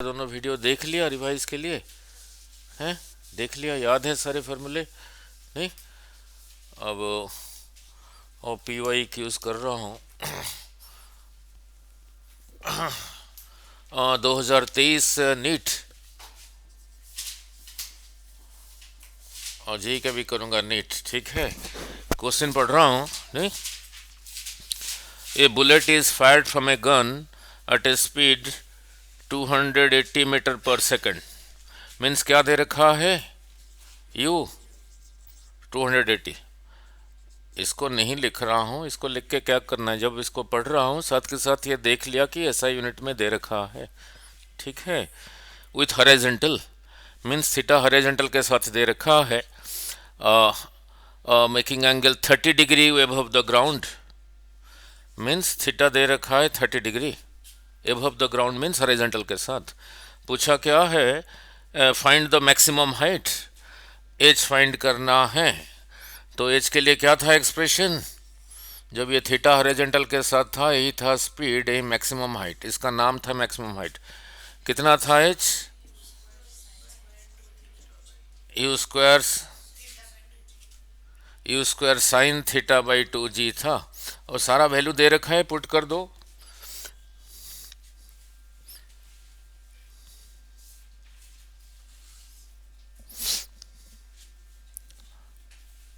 दोनों वीडियो देख लिया रिवाइज के लिए? हैं? देख लिया, याद है सारे फार्मूले? नहीं? अब और पी वाई यूज़ कर रहा हूँ। 2023 नीट और जी का भी करूँगा नीट, ठीक है। क्वेश्चन पढ़ रहा हूँ। नहीं, a bullet is fired from a gun at a speed 280 metre per second. Means क्या दे रखा है? यू 280। इसको नहीं लिख रहा हूँ, इसको लिख के क्या करना है, जब इसको पढ़ रहा हूँ साथ के साथ ये देख लिया कि ऐसा यूनिट में दे रखा है, ठीक है। With horizontal means theta horizontal के साथ दे रखा है। Making angle 30 degree above the ground means theta दे रखा है 30 degree above the ground means horizontal के साथ। पूछा क्या है? Find the maximum height, H find करना है। तो एच के लिए क्या था एक्सप्रेशन? जब ये थीटा हॉरिजॉन्टल के साथ था, यही था स्पीड, यही मैक्सिमम हाइट, इसका नाम था मैक्सिमम हाइट। कितना था H? You square sine theta by 2g था। और सारा वैल्यू दे रखा है, पुट कर दो।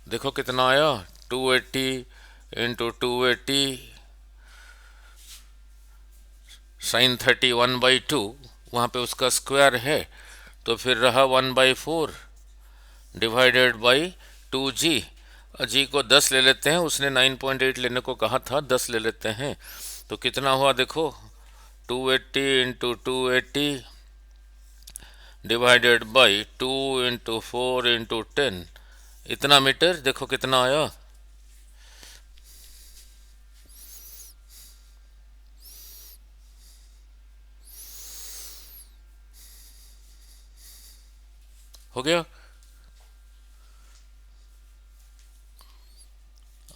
देखो कितना आया, 280 इंटू 280 साइन 31/2, वहाँ पे उसका स्क्वायर है तो फिर रहा 1/4 डिवाइडेड बाई 2g। जी को 10 ले लेते हैं, उसने 9.8 लेने को कहा था, 10 ले लेते हैं तो कितना हुआ देखो, 280 into 280 divided by 2 into 4 into 10, इतना मीटर। देखो कितना आया, हो गया।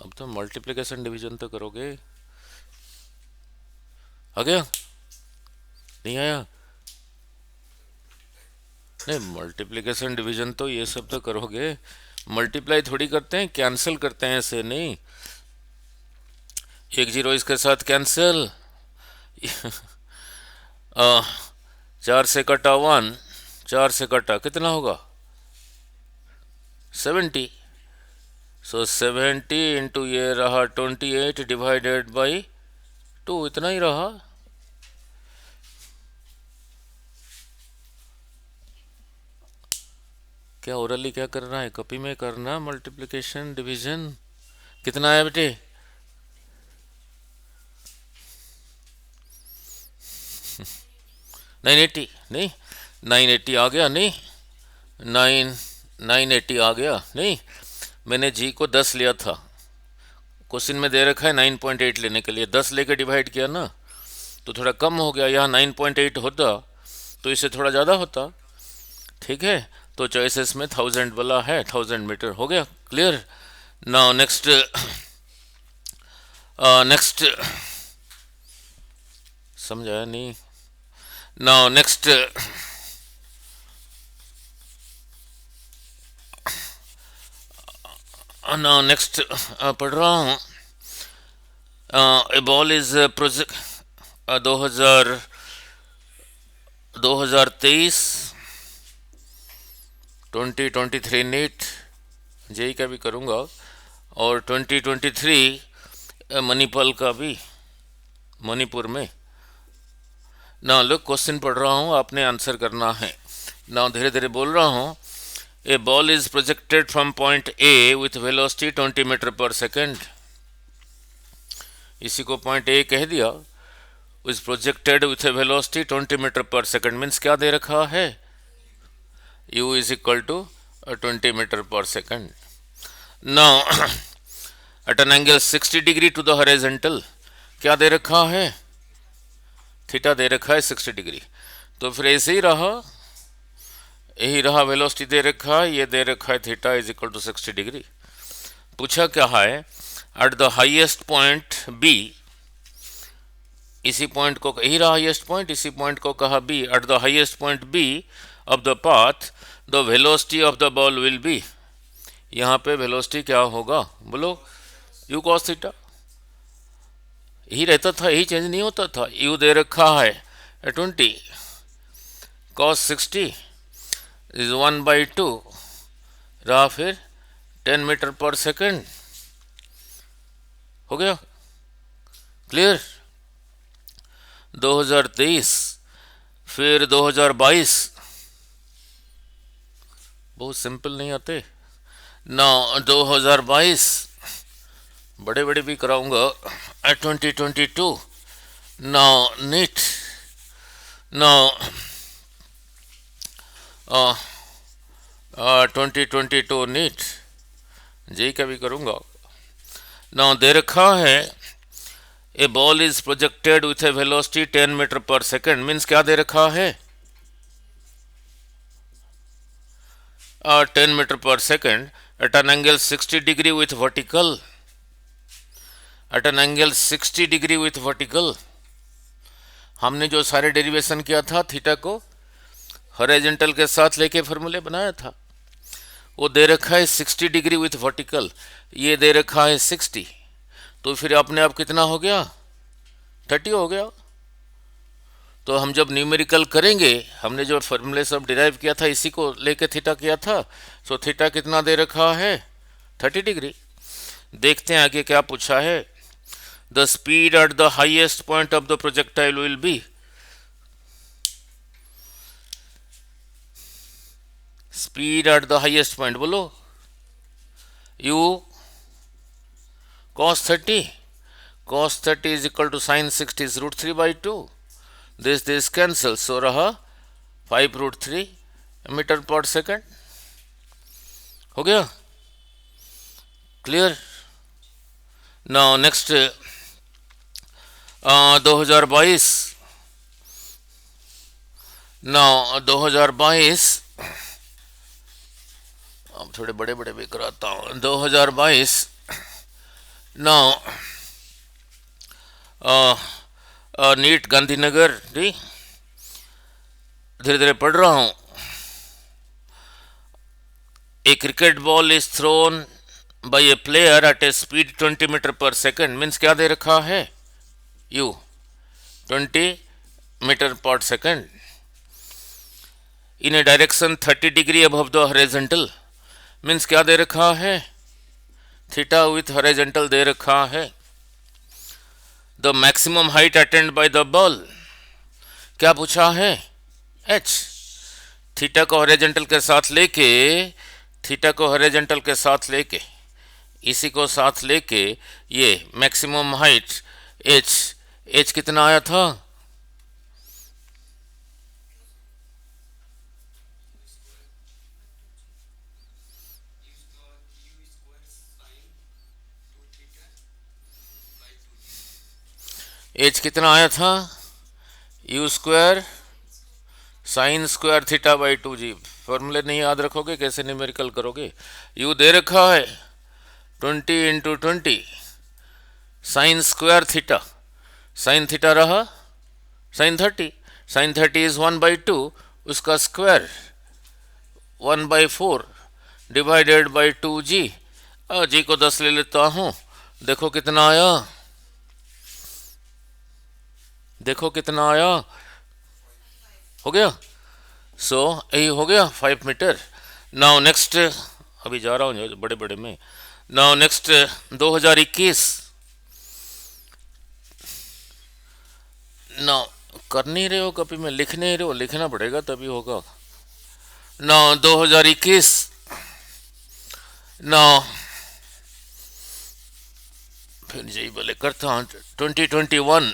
अब तो मल्टीप्लिकेशन डिवीजन तो करोगे। आ गया? नहीं आया? नहीं, मल्टीप्लिकेशन डिवीजन तो ये सब तो करोगे, मल्टीप्लाई थोड़ी करते हैं, कैंसिल करते हैं ऐसे नहीं। एक जीरो इसके साथ कैंसिल। 4 से कटा 1, 4 से कटा कितना होगा? 70। सो 70 इंटू ये रहा 28 डिवाइडेड बाई 2, इतना ही रहा। क्या ओरली क्या करना है, कॉपी में करना मल्टीप्लिकेशन डिवीजन। कितना है बेटे? 980? नहीं, 980 आ गया? नहीं, 980 आ गया? नहीं, मैंने जी को 10 लिया था, क्वेश्चन में दे रखा है 9.8 लेने के लिए, 10 लेके डिवाइड किया ना तो थोड़ा कम हो गया। यहाँ 9.8 होता तो इससे थोड़ा ज़्यादा होता, ठीक है। तो चॉइसेस में 1000 वाला है, 1000 मीटर हो गया। क्लियर? नाउ नेक्स्ट नेक्स्ट समझाया नहीं? नाउ नेक्स्ट नाउ नेक्स्ट पढ़ रहा हूँ। A ball is project 2023 2023 NEET JEE का भी करूँगा और 2023 मणिपाल का भी, मणिपुर में। ना लो, क्वेश्चन पढ़ रहा हूँ, आपने आंसर करना है ना, धीरे धीरे बोल रहा हूँ। A ball is projected from point A with velocity 20 metre पर सेकेंड। इसी को पॉइंट ए कह दिया। Is projected with a velocity 20 metre पर सेकेंड मीन्स क्या दे रखा है? u is equal to 20 metre पर second. Now at an angle 60 degree to the horizontal क्या दे रखा है? थीटा दे रखा है 60 डिग्री। तो फिर ऐसे ही रहा, यही रहा, वेलोसिटी दे रखा है, ये दे रखा है theta is equal to 60 degree. पूछा क्या है? At the highest point B इसी पॉइंट को, यही रहा हाईएस्ट पॉइंट, इसी पॉइंट को कहा B. At the highest point B of the path the velocity of the ball will be. यहाँ पे वेलोसिटी क्या होगा बोलो, यू कॉस थीटा। यही रहता था, यही चेंज नहीं होता था। यू दे रखा है 20, कॉस 60 इज 1/2, रहा फिर 10 मीटर पर सेकेंड। हो गया क्लियर। 2023 फिर 2022 बहुत सिंपल नहीं आते ना। 2022 बड़े बड़े भी कराऊंगा। 2022 now NEET now 2022 NEET JEE का भी करूंगा। now दे रखा है a ball is projected with a velocity 10 metre पर सेकेंड। मीन्स क्या दे रखा है 10 मीटर पर second at an angle 60 degree with vertical, at an angle 60 degree with vertical. हमने जो सारे डेरिवेशन किया था थीटा को हॉरिजॉन्टल के साथ लेके फॉर्मूले बनाया था, वो दे रखा है 60 डिग्री विथ वर्टिकल, ये दे रखा है 60। तो फिर अपने आप कितना हो गया 30 हो गया। तो हम जब न्यूमेरिकल करेंगे, हमने जो फॉर्मूले सब डिराइव किया था इसी को लेके थीटा किया था, सो थीटा कितना दे रखा है 30 डिग्री। देखते हैं आगे क्या पूछा है। The speed at the highest point of the projectile will be. Speed at the highest point बोलो, you cos 30, cos 30 is equal to sin 60 is √3/2। this cancels, so रहा 5√3 मीटर पर सेकेंड। हो गया क्लियर। नाउ नेक्स्ट 2022 नाउ 2022 अब थोड़े बड़े बड़े भी कराता हूँ। 2022 नाउ नीट गांधीनगर, धीरे धीरे पढ़ रहा हूँ। A cricket ball is thrown by a player at a speed 20 metre पर सेकेंड। मीन्स क्या दे रखा है यू 20 मीटर पर second in a direction 30 degree above the horizontal. Means क्या दे रखा है थीटा विथ हॉरिजॉन्टल दे रखा है। The maximum height attend by the ball, क्या पूछा है h। थीटा को हॉरिजॉन्टल के साथ लेके, थीटा को हॉरिजॉन्टल के साथ लेके, इसी को साथ लेके ये मैक्सिमम हाइट h कितना आया था h कितना आया था u square sine square theta by 2 जी। फॉर्मूले नहीं याद रखोगे कैसे न्यूमेरिकल करोगे। u दे रखा है 20 into 20 sign square theta, sine theta रहा साइन 30, साइन 30 इज 1/2, उसका स्क्वायर 1/4 डिवाइडेड बाई 2g। जी को 10 ले लेता हूँ, देखो कितना आया, देखो कितना आया, हो गया। सो यही हो गया 5 मीटर। नाउ नेक्स्ट, अभी जा रहा हूँ बड़े बड़े में। नाउ नेक्स्ट 2021 नाउ कर नहीं रहे हो कभी, में लिख नहीं रहे हो, लिखना पड़ेगा तभी होगा। नाउ 2021 नाउ फिर यही बोले करता हूँ 2021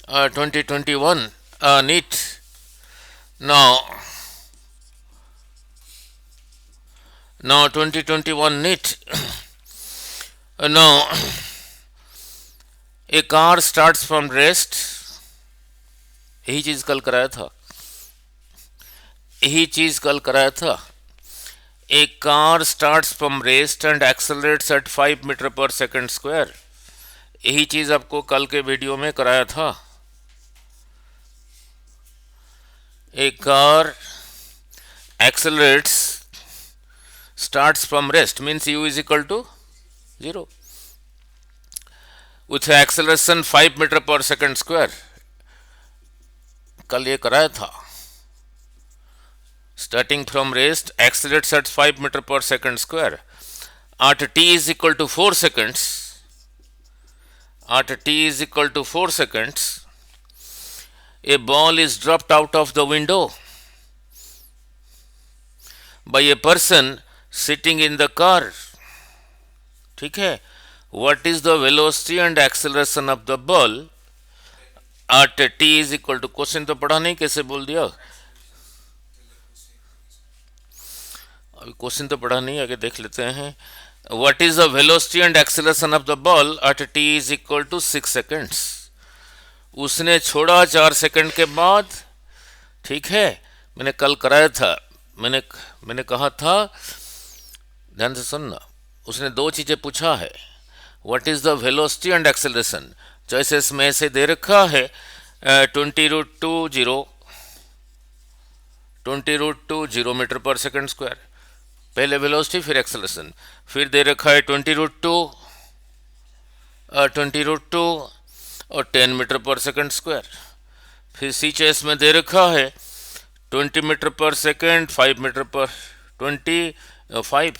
2021 NEET। now 2021 NEET now a car starts from rest। यही चीज कल कराया था, यही चीज कल कराया था। a car starts from rest and accelerates at 5 metre पर सेकेंड स्क्वायर। यही चीज आपको कल के वीडियो में कराया था। ए car accelerates starts from rest means u is equal to 0 with acceleration 5 metre per second square. कल ये कराया था। Starting from rest accelerates at 5 metre per second square at t is equal to 4 seconds। at t is equal to 4 seconds a ball is dropped out of the window by a person sitting in the car। ठीक है। what is the velocity and acceleration of the ball at t is equal to, question तो पढ़ा नहीं, कैसे बोल दिया? अभी question तो पढ़ा नहीं, आगे देख लेते हैं। what is the velocity and acceleration of the ball at t is equal to 6 seconds। उसने छोड़ा 4 सेकंड के बाद। ठीक है, मैंने कल कराया था। मैंने कहा था, ध्यान से सुनना, उसने दो चीजें पूछा है, what is the velocity and acceleration. Choices में से दे रखा है 20√2 0 मीटर पर सेकंड स्क्वायर, पहले वेलोसिटी फिर एक्सेलरेशन। फिर दे रखा है 20√2 और 10 मीटर पर सेकंड स्क्वायर। फिर सी चॉइस में दे रखा है 20 मीटर पर सेकंड 5 मीटर पर 25,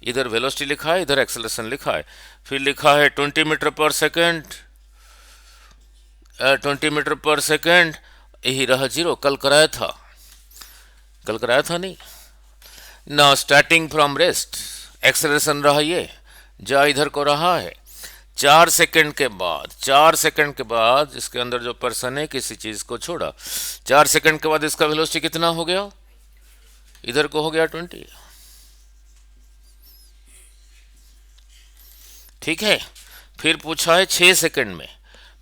इधर वेलोसिटी लिखा है, इधर एक्सेलरेशन लिखा है। फिर लिखा है 20 metre per second 20 metre per second, यही रहा 0। कल कराया था नहीं। Now starting from rest acceleration रहा ये, जा इधर को रहा है 4 सेकंड के बाद इसके अंदर जो पर्सन है किसी चीज को छोड़ा, 4 सेकंड के बाद इसका वेलोसिटी कितना हो गया? इधर को हो गया 20। ठीक है। फिर पूछा है 6 सेकंड में,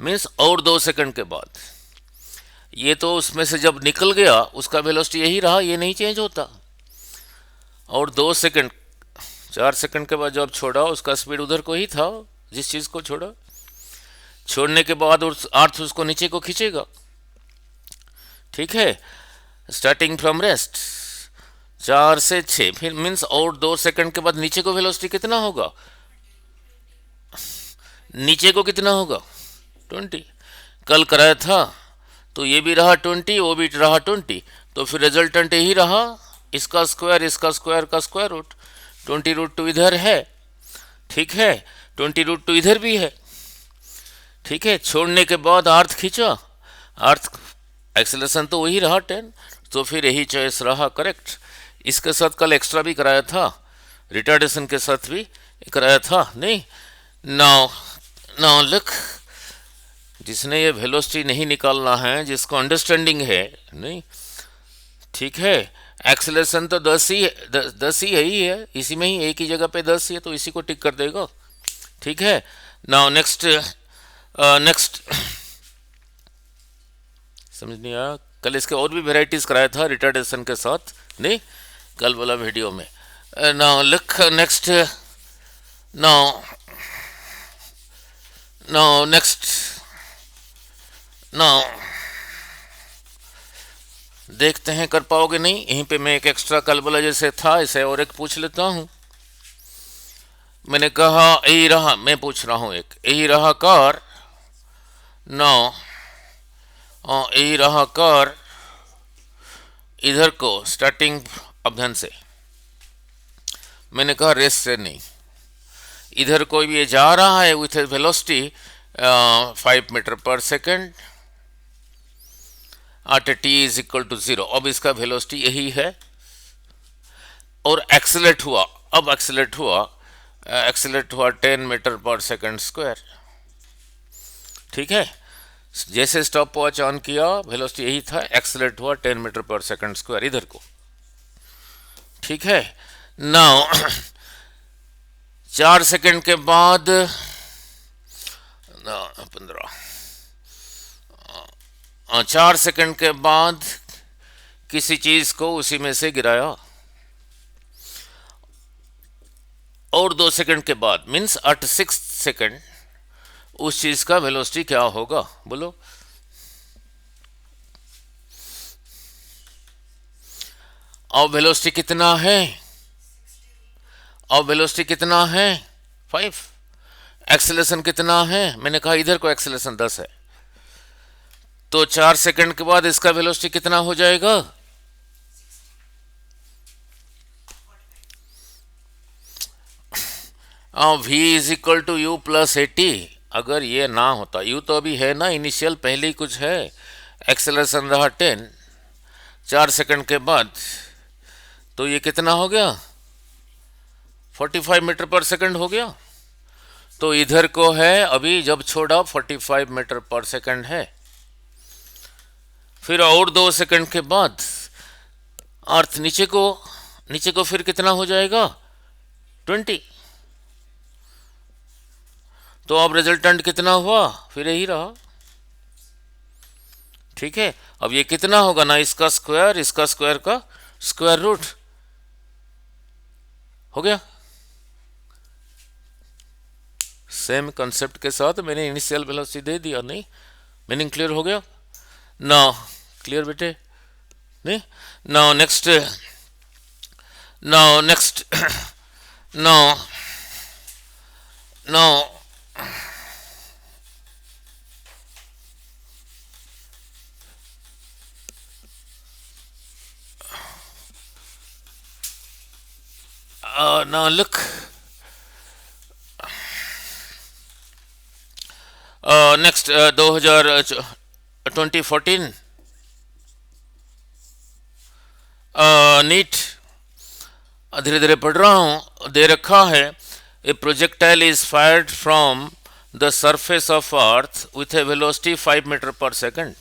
मीन्स और 2 सेकंड के बाद। ये तो उसमें से जब निकल गया उसका वेलोसिटी यही रहा, ये नहीं चेंज होता। और 2 सेकंड 4 सेकंड के बाद जब छोड़ा उसका स्पीड उधर को ही था, जिस चीज को छोड़ने के बाद अर्थ उसको नीचे को खींचेगा। ठीक है। स्टार्टिंग फ्रॉम रेस्ट 4 से 6, फिर मीन्स और 2 सेकंड के बाद नीचे को वेलोसिटी कितना होगा? नीचे को कितना होगा? 20। कल कराया था तो ये भी रहा 20, वो भी रहा 20, तो फिर रिजल्टेंट यही रहा, इसका स्क्वायर का स्क्वायर रूट। 20√2 इधर है। ठीक है, 20√2 इधर भी है। ठीक है। छोड़ने के बाद अर्थ खींचा, अर्थ एक्सेलरेशन तो वही रहा 10, तो फिर यही चॉइस रहा करेक्ट। इसके साथ कल एक्स्ट्रा भी कराया था, रिटार्डेशन के साथ भी कराया था नहीं। नाउ लुक, जिसने ये वेलोसिटी नहीं निकालना है, जिसको अंडरस्टैंडिंग है नहीं, ठीक है, एक्सेलरेशन तो 10 ही है, इसी में ही एक ही जगह पे 10 ही है, तो इसी को टिक कर देगा। ठीक है। नाउ नेक्स्ट समझ नहीं आया, कल इसके और भी वेराइटीज कराया था रिटार्डेशन के साथ नहीं, कल वाला वीडियो में। नाउ लुक नेक्स्ट, नाउ देखते हैं कर पाओगे नहीं। यहीं पे मैं एक एक्स्ट्रा कल वाला जैसे था इसे और एक पूछ लेता हूं। मैंने कहा यही रहा, मैं पूछ रहा हूं एक, यही रहा कार, यही रहा कार, इधर को स्टार्टिंग अध्ययन से मैंने कहा रेस से नहीं, इधर कोई भी ये जा रहा है with velocity 5 metre per second at t is equal to 0। अब इसका वेलोसिटी यही है और एक्सेलरेट हुआ, अब एक्सेलरेट हुआ 10 मीटर पर सेकंड स्क्वायर। ठीक है। जैसे स्टॉप वॉच ऑन किया वेलोसिटी यही था, एक्सेलरेट हुआ 10 मीटर पर सेकंड स्क्वायर इधर को। ठीक है। नाउ 4 सेकंड के बाद 4 सेकंड के बाद किसी चीज को उसी में से गिराया, और 2 सेकंड के बाद मीन्स एट 6 सेकंड उस चीज का वेलोसिटी क्या होगा, बोलो। अब वेलोसिटी कितना है, अब वेलोसिटी कितना है 5। एक्सेलरेशन कितना है, मैंने कहा इधर को एक्सेलरेशन 10 है, तो 4 सेकंड के बाद इसका वेलोसिटी कितना हो जाएगा, v is equal to u plus 80। अगर ये ना होता, यू तो अभी है ना इनिशियल, पहले ही कुछ है, एक्सेलरेशन रहा 10, 4 सेकंड के बाद, तो ये कितना हो गया 45 मीटर पर सेकंड हो गया। तो इधर को है अभी जब छोड़ा 45 मीटर पर सेकंड है, फिर और 2 सेकंड के बाद अर्थ नीचे को फिर कितना हो जाएगा 20। तो अब रिजल्टेंट कितना हुआ, फिर यही रहा। ठीक है, अब ये कितना होगा ना, इसका स्क्वायर का स्क्वायर रूट हो गया। सेम कंसेप्ट के साथ मैंने इनिशियल वेलोसिटी दे दिया, नहीं मीनिंग क्लियर हो गया ना, क्लियर बेटे, नहीं। Now next now next now now now look, next 2014 NEET, धीरे धीरे पढ़ रहा हूं, दे रखा है a projectile is fired from the surface of earth with a velocity 5 metre per second.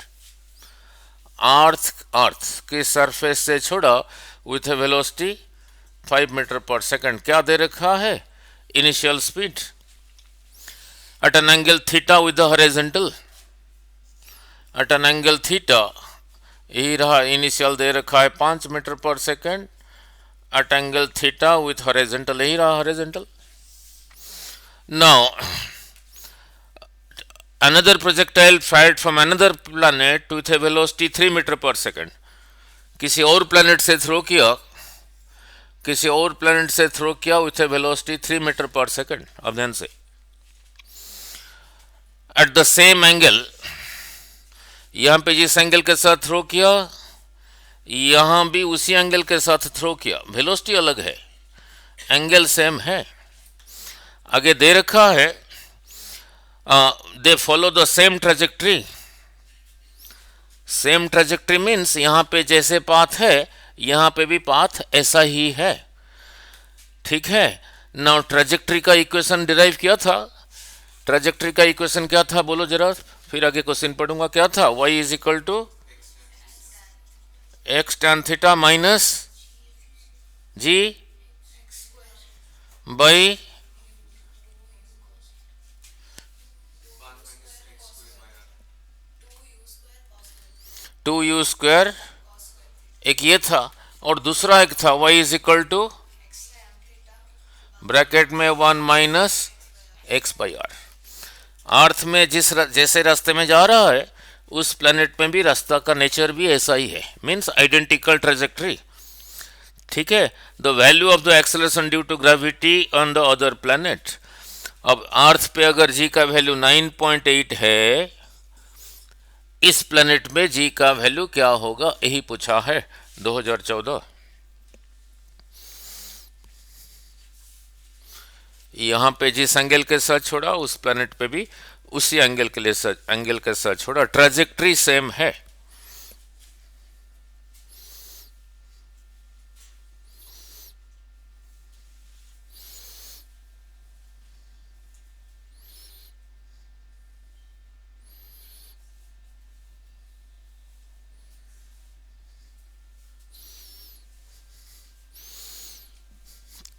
Earth की सरफेस से छोड़ा with a velocity 5 metre per second. क्या दे रखा है, initial speed at an angle theta with the horizontal, at an angle theta, यही रहा initial दे रखा है 5 metre per second, at angle theta with horizontal, यही रहा horizontal। Now another projectile fired from another planet with a velocity 3 metre per second, किसी और planet से throw किया, किसी और प्लैनेट से थ्रो किया with a velocity 3 metre per second. अब ध्यान से, एट द सेम एंगल, यहां पे जिस एंगल के साथ थ्रो किया, यहां भी उसी एंगल के साथ थ्रो किया, वेलोसिटी अलग है, एंगल सेम है। आगे दे रखा है they follow the same trajectory. Same trajectory means यहां पे जैसे पाथ है यहां पे भी पाथ ऐसा ही है। ठीक है, नाउ ट्रेजेक्ट्री का इक्वेशन डिराइव किया था, ट्रेजेक्ट्री का इक्वेशन क्या था बोलो जरा, फिर आगे क्वेश्चन पढ़ूंगा। क्या था, y is equal to x tan theta minus g by 2u square, एक ये था, और दूसरा एक था y is equal to bracket में 1 minus x by R. Earth में जैसे रास्ते में जा रहा है उस प्लेनेट में भी रास्ता का नेचर भी ऐसा ही है, मीन्स आइडेंटिकल ट्रेजेक्ट्री। ठीक है, the value of the acceleration due to gravity on the other planet. अब अर्थ पे अगर जी का वैल्यू 9.8 है, इस प्लेनेट में जी का वैल्यू क्या होगा, यही पूछा है 2014। यहां पे जिस एंगल के साथ छोड़ा उस प्लेनेट पे भी उसी एंगल के साथ छोड़ा, ट्रेजेक्ट्री सेम है।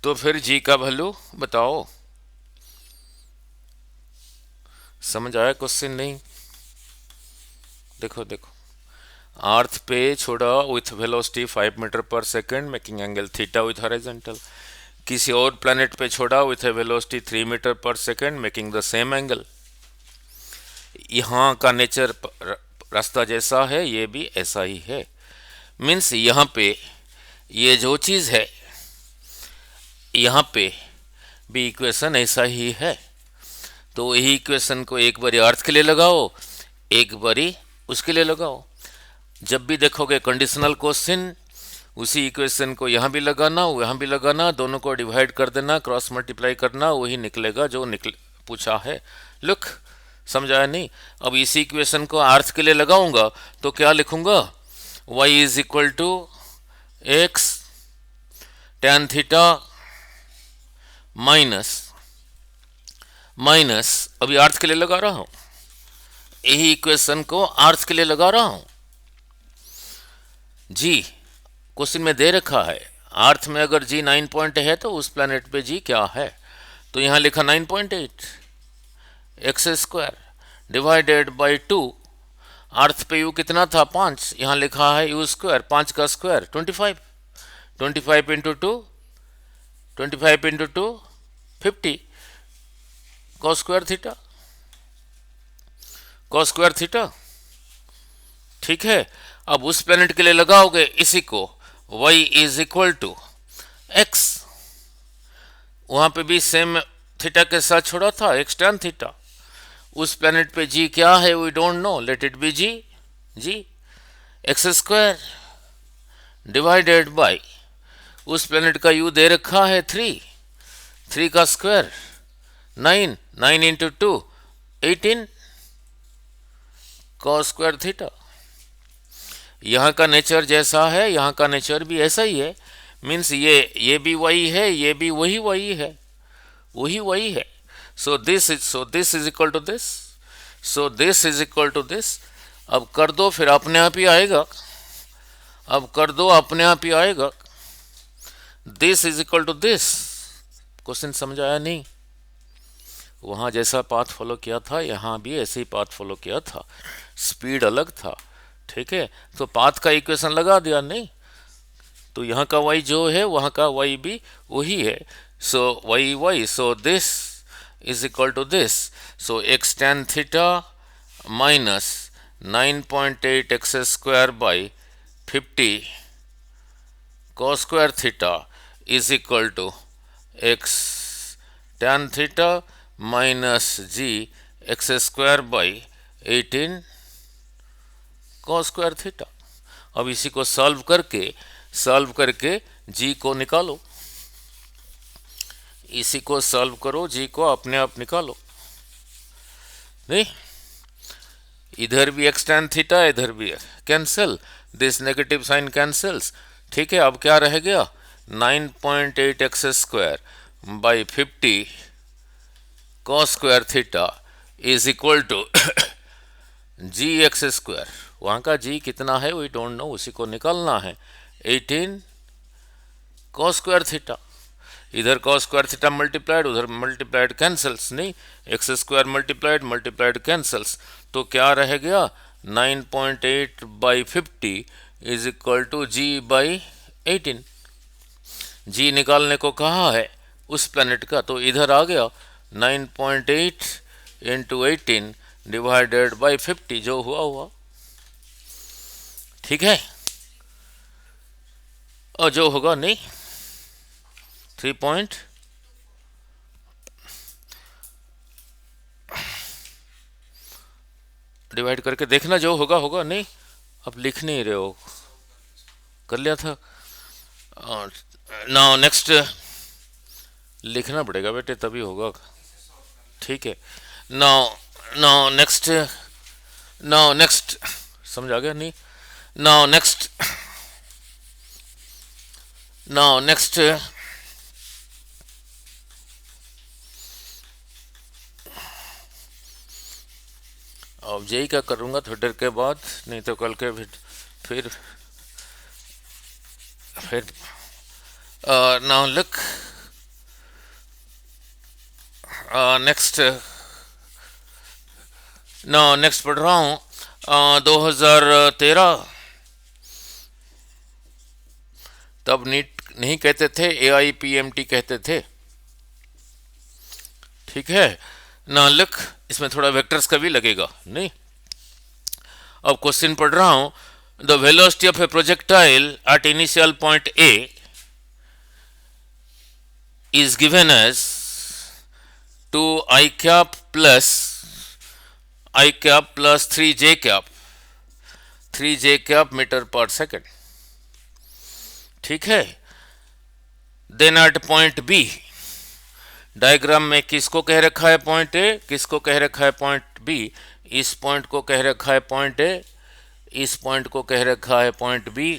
तो फिर जी का वैल्यू बताओ, समझ आया क्वेश्चन नहीं? देखो देखो, अर्थ पे छोड़ा with velocity 5 metre per second making angle theta with horizontal, किसी और प्लैनेट पे छोड़ा with a velocity 3 metre per second making the same angle. यहाँ का नेचर रास्ता जैसा है, ये भी ऐसा ही है। मीन्स यहाँ पे ये जो चीज़ है, यहाँ पे भी इक्वेशन ऐसा ही है। तो यही इक्वेशन को एक बारी अर्थ के लिए लगाओ, एक बारी उसके लिए लगाओ। जब भी देखोगे कंडीशनल क्वेश्चन, उसी इक्वेशन को यहाँ भी लगाना, यहाँ भी लगाना, दोनों को डिवाइड कर देना, क्रॉस मल्टीप्लाई करना, वही निकलेगा जो पूछा है। लुक, समझाया नहीं? अब इसी इक्वेशन को अर्थ के लिए लगाऊंगा तो क्या लिखूंगा? y is equal to x tan theta minus अभी अर्थ के लिए लगा रहा हूं, यही इक्वेशन को अर्थ के लिए लगा रहा हूं। जी क्वेश्चन में दे रखा है, अर्थ में अगर जी 9 पॉइंट है तो उस प्लैनेट पे जी क्या है? तो यहां लिखा 9.8 एक्स स्क्वायर डिवाइडेड बाई 2। अर्थ पे यू कितना था? 5। यहां लिखा है यू स्क्वायर, 5 का square 25। 25 into 2, 25 into 2 50 cos square theta, cos square theta. ठीक है, अब उस प्लेनेट के लिए लगाओगे इसी को, y is equal to x, वहां पे भी सेम थीटा के साथ छोड़ा था, एक्स tan थीटा। उस प्लेनेट पे जी क्या है? We don't know, let it be ji. Ji x square divided by, उस प्लेनेट का यू दे रखा है 3, 3 का square 9, 9 into 2 18 cos square theta. यहाँ का नेचर जैसा है, यहाँ का नेचर भी ऐसा ही है। मीन्स ये भी वही है, ये भी वही है, वही है। So this is equal to this, so this is equal to this. अब कर दो, फिर अपने आप ही आएगा। अब कर दो, अपने आप ही आएगा। This is equal to this. Question समझ आया नहीं? वहाँ जैसा पाथ फॉलो किया था, यहाँ भी ऐसे ही पाथ फॉलो किया था, स्पीड अलग था। ठीक है, तो पाथ का इक्वेशन लगा दिया नहीं, तो यहाँ का y जो है वहाँ का y भी वही है। So y, so this is equal to this. So x tan theta minus 9.8 x square by 50 cos square theta is equal to x tan theta minus g x square by 18 cos square theta. अब इसी को solve करके जी को निकालो, इसी को solve करो, जी को अपने आप निकालो। नहीं, इधर भी एक्स tan थीटा, इधर भी cancel, this negative sign cancels. ठीक है, अब क्या रह गया? 9.8 x square by 50 cos square theta is equal to ji x square. वहाँ का जी कितना है वी डोंट नो, उसी को निकालना है। 18 कॉस स्क्वायर थीटा, इधर कॉस स्क्वायर थीटा मल्टीप्लाइड, उधर मल्टीप्लाइड कैंसल्स, नहीं एक्स स्क्वायर मल्टीप्लाइड कैंसल्स। तो क्या रह गया? 9.8 by 50 is equal to g by 18। G निकालने को कहा है उस प्लैनेट का, तो इधर आ गया 9.8 इंटू 18 डिवाइडेड बाई 50, जो हुआ। ठीक है, और जो होगा नहीं 3 पॉइंट डिवाइड करके देखना, जो होगा नहीं। अब लिख नहीं रहे हो, कर लिया था। नाउ नेक्स्ट लिखना पड़ेगा बेटे, तभी होगा। ठीक है, नाउ नेक्स्ट समझ आ गया नहीं? नाउ नेक्स्ट अब जेई का करूँगा थोड़ी देर के बाद, नहीं तो कल के फिर नाउ लुक नेक्स्ट पढ़ रहा हूँ 2013। तब नीट नहीं कहते थे, AIPMT कहते थे। ठीक है, ना लुक, इसमें थोड़ा वेक्टर्स का भी लगेगा नहीं। अब क्वेश्चन पढ़ रहा हूं। The velocity of a projectile at initial point A is given as 2 I cap plus 3 j cap metre पर सेकेंड। ठीक है। Then at point B, diagram में किसको कह रखा है पॉइंट ए, किसको कह रखा है पॉइंट बी। इस पॉइंट को कह रखा है पॉइंट ए, इस पॉइंट को कह रखा है पॉइंट बी।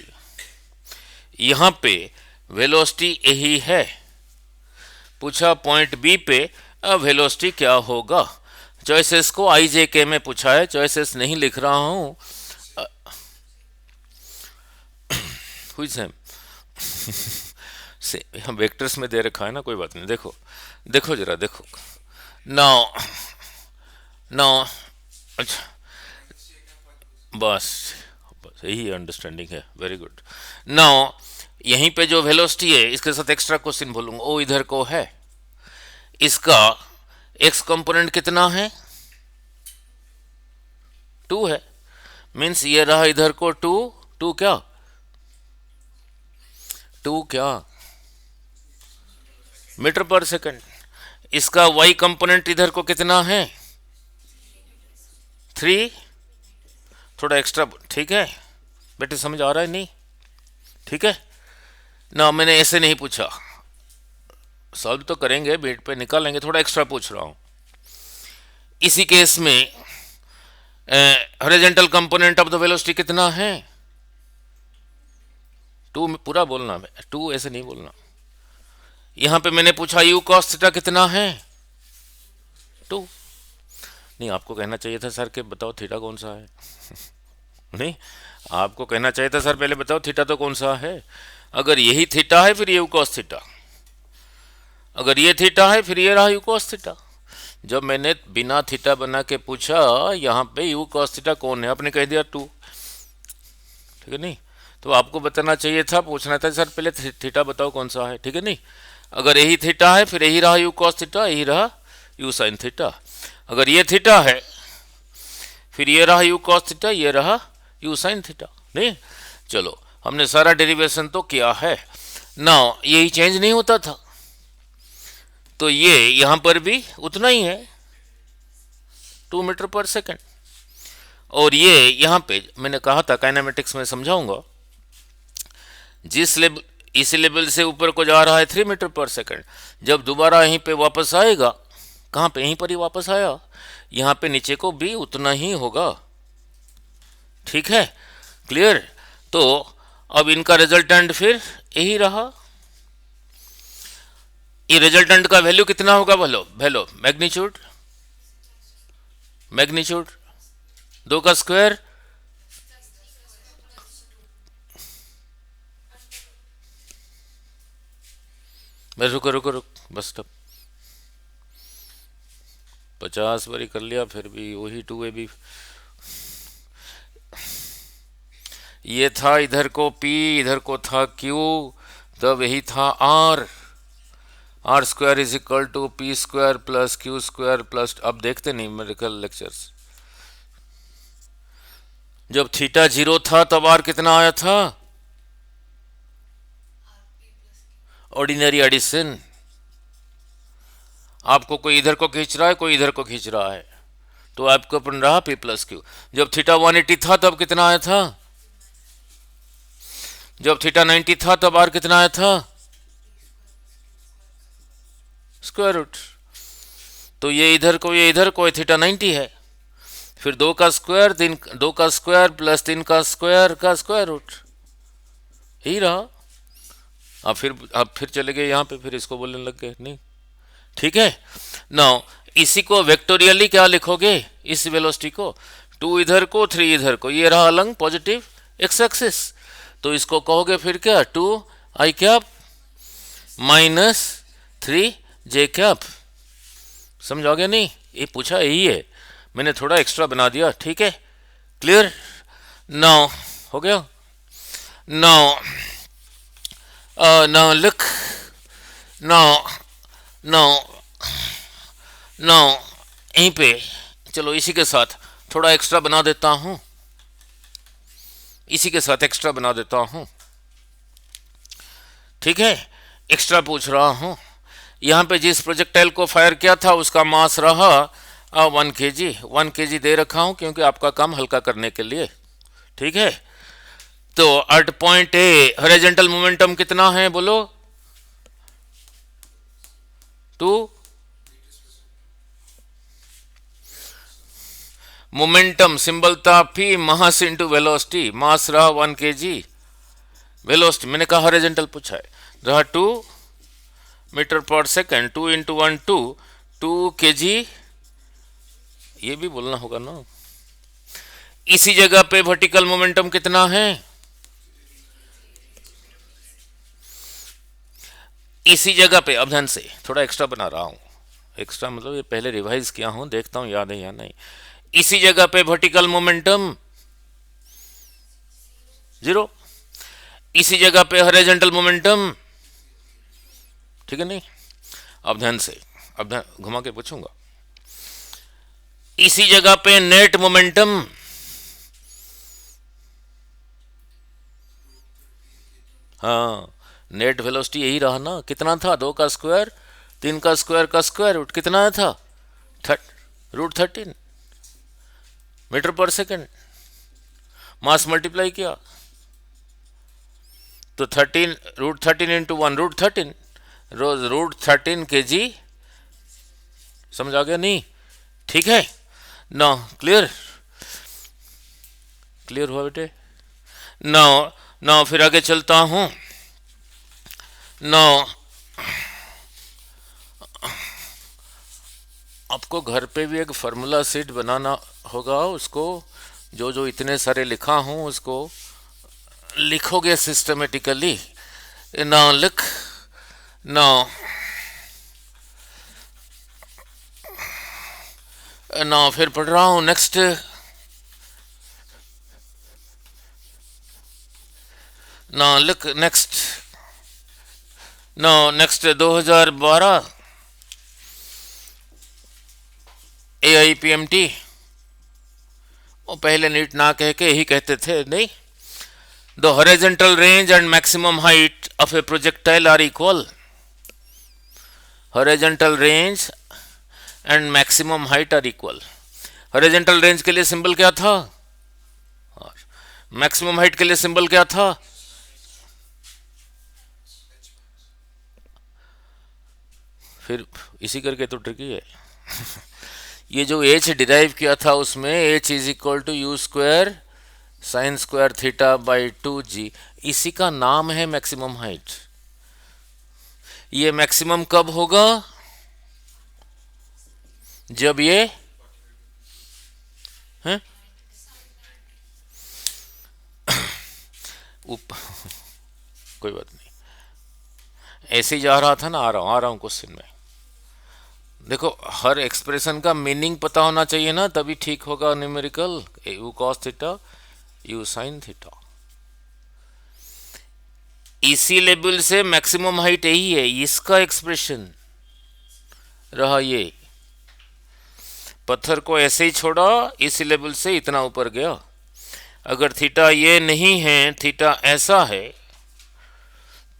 यहां पे वेलोसिटी यही है। पूछा पॉइंट बी पे वेलोसिटी क्या होगा। चॉइसेस को आई जे के में पूछा है, चॉइसेस नहीं लिख रहा हूं। हम वेक्टर्स में दे रखा है ना, कोई बात नहीं। देखो देखो जरा देखो। नाउ नाउ अच्छा, बस बस यही अंडरस्टैंडिंग है। Very good. नाउ यहीं पे जो वेलोसिटी है, इसके साथ एक्स्ट्रा क्वेश्चन बोलूंगा। ओ इधर को है, इसका एक्स कंपोनेंट कितना है, 2 है। मीन्स ये रहा इधर को 2 क्या 2 क्या मीटर पर सेकंड। इसका वाई कंपोनेंट इधर को कितना है, 3। थोड़ा एक्स्ट्रा, ठीक है बेटे, समझ आ रहा है नहीं? ठीक है ना, मैंने ऐसे नहीं पूछा, सॉल्व तो करेंगे, बेट पे निकालेंगे, थोड़ा एक्स्ट्रा पूछ रहा हूं। इसी केस में horizontal component of the velocity कितना है, 2 पूरा बोलना है, 2 ऐसे नहीं बोलना। यहां पे मैंने पूछा यू कॉस थीटा कितना है, 2। नहीं, आपको कहना चाहिए था सर के बताओ थीटा कौन सा है नहीं, आपको कहना चाहिए था सर पहले बताओ थीटा तो कौन सा है। अगर यही थीटा है फिर ये यू कॉस थीटा, अगर ये थीटा है फिर ये रहा यू कॉस थीटा। जब मैंने बिना थीटा बना के पूछा यहाँ पे यू कॉस थीटा कौन है, आपने कह दिया 2। ठीक है नहीं, तो आपको बताना चाहिए था, पूछना था सर पहले थीटा बताओ कौन सा है। ठीक है नहीं, अगर यही थीटा है फिर यही रहा यू कॉस थीटा, यही रहा यू साइन थीटा। अगर ये थीटा है फिर ये रहा यू कॉस थीटा, ये रहा यू साइन थीटा। नहीं, चलो हमने सारा डेरिवेशन तो किया है ना, यही चेंज नहीं होता था, तो ये यहां पर भी उतना ही है 2 मीटर पर सेकेंड। और ये यहां पे मैंने कहा था काइनेमेटिक्स में समझाऊंगा, जिस लेवल इस लेवल से ऊपर को जा रहा है 3 मीटर पर सेकेंड, जब दोबारा यहीं पे वापस आएगा, कहां पे, यहीं पर ही वापस आया, यहां पे नीचे को भी उतना ही होगा। ठीक है, क्लियर। तो अब इनका रिजल्टेंट फिर यही रहा। ये रिजल्टेंट का वैल्यू कितना होगा, वैल्यू मैग्नीट्यूड 2 का स्क्वायर रुको बस, तब 50 बारी कर लिया फिर भी वही 2 भी। ये था इधर को P, इधर को था Q, तब यही था R square is equal to P square plus Q square plus, अब देखते नहीं मेडिकल लेक्चर्स। जब थीटा 0 था तब R कितना आया था, ऑर्डिनरी एडिशन। आपको कोई इधर को खींच रहा है, कोई इधर को खींच रहा है, तो आपको अपन रहा P प्लस Q। जब थीटा 180 था तब कितना आया था, जब थीटा 90 था तब R कितना आया था, स्क्वायर रूट। तो ये इधर को थीटा 90 है, फिर 2 का स्क्वायर 2 का स्क्वायर प्लस 3 का स्क्वायर रूट, यही रहा। अब फिर चले गए यहाँ पे, फिर इसको बोलने लग गए नहीं। ठीक है, नाउ इसी को वेक्टोरियली क्या लिखोगे, इस वेलोसिटी को 2 इधर को 3 इधर को, ये रहा अलग पॉजिटिव एक्स एक्सिस, तो इसको कहोगे फिर क्या 2 आई कैप माइनस 3 जे कैप। समझ आ गया नहीं, ये पूछा यही है, मैंने थोड़ा एक्स्ट्रा बना दिया। ठीक है, क्लियर। नाउ हो गया। Now now look now now now यहीं पे चलो इसी के साथ थोड़ा एक्स्ट्रा बना देता हूं, इसी के साथ एक्स्ट्रा बना देता हूं, ठीक है। एक्स्ट्रा पूछ रहा हूं, यहां पे जिस प्रोजेक्टाइल को फायर किया था उसका मास रहा 1 kg, 1 kg दे रखा हूं क्योंकि आपका काम हल्का करने के लिए, ठीक है। तो at point A horizontal momentum कितना है बोलो, 2। मोमेंटम सिंबल था P, mass into velocity, mass रहा 1 kg, वेलोसिटी मैंने कहा हॉरिजॉन्टल पूछा है, रहा 2 मीटर पर सेकेंड, 2 इंटू 1 2 kg, ये भी बोलना होगा ना। इसी जगह पे वर्टिकल मोमेंटम कितना है, इसी जगह पे, अब ध्यान से थोड़ा एक्स्ट्रा बना रहा हूं, एक्स्ट्रा मतलब ये पहले रिवाइज किया हूं, देखता हूं याद है या नहीं। इसी जगह पे वर्टिकल मोमेंटम 0, इसी जगह पे हॉरिजॉन्टल मोमेंटम, ठीक है नहीं। अब ध्यान से, अब ध्यान घुमा के पूछूंगा, इसी जगह पे नेट मोमेंटम, हाँ नेट वेलोसिटी यही रहा ना, कितना था, 2 का स्क्वायर 3 का स्क्वायर का स्क्वायर रूट कितना था, √13 मीटर पर सेकेंड, मास मल्टीप्लाई किया तो 13 √13 इंटू 1 √13, रोज √13 kg, समझ आ गया नहीं, ठीक है ना, क्लियर, क्लियर हुआ बेटे ना। ना फिर आगे चलता हूं ना, आपको घर पे भी एक फार्मूला शीट बनाना होगा, उसको जो जो इतने सारे लिखा हूं उसको लिखोगे सिस्टमेटिकली ना, लिख ना ना, फिर पढ़ रहा हूं नेक्स्ट ना, लिख नेक्स्ट ना, नेक्स्ट 2012 AIPMT, वो पहले नीट ना कह के यही कहते थे नहीं, the horizontal range and maximum height of a projectile are equal, horizontal range and maximum height are equal. Horizontal range के लिए सिंबल क्या था और मैक्सिमम हाइट के लिए सिंबल क्या था, फिर इसी करके तो ट्रिकी है ये जो h डिराइव किया था उसमें h is equal to u square sine square theta by 2g, इसी का नाम है मैक्सिमम हाइट। ये मैक्सिमम कब होगा, जब ये है कोई बात नहीं, ऐसे ही जा रहा था ना, आ रहा हूं क्वेश्चन में। देखो हर एक्सप्रेशन का मीनिंग पता होना चाहिए ना, तभी ठीक होगा numerical, you cos theta you sine theta. इसी लेवल से मैक्सिमम हाइट यही है, इसका एक्सप्रेशन रहा ये, पत्थर को ऐसे ही छोड़ा, इसी लेवल से इतना ऊपर गया, अगर थीटा ये नहीं है, थीटा ऐसा है,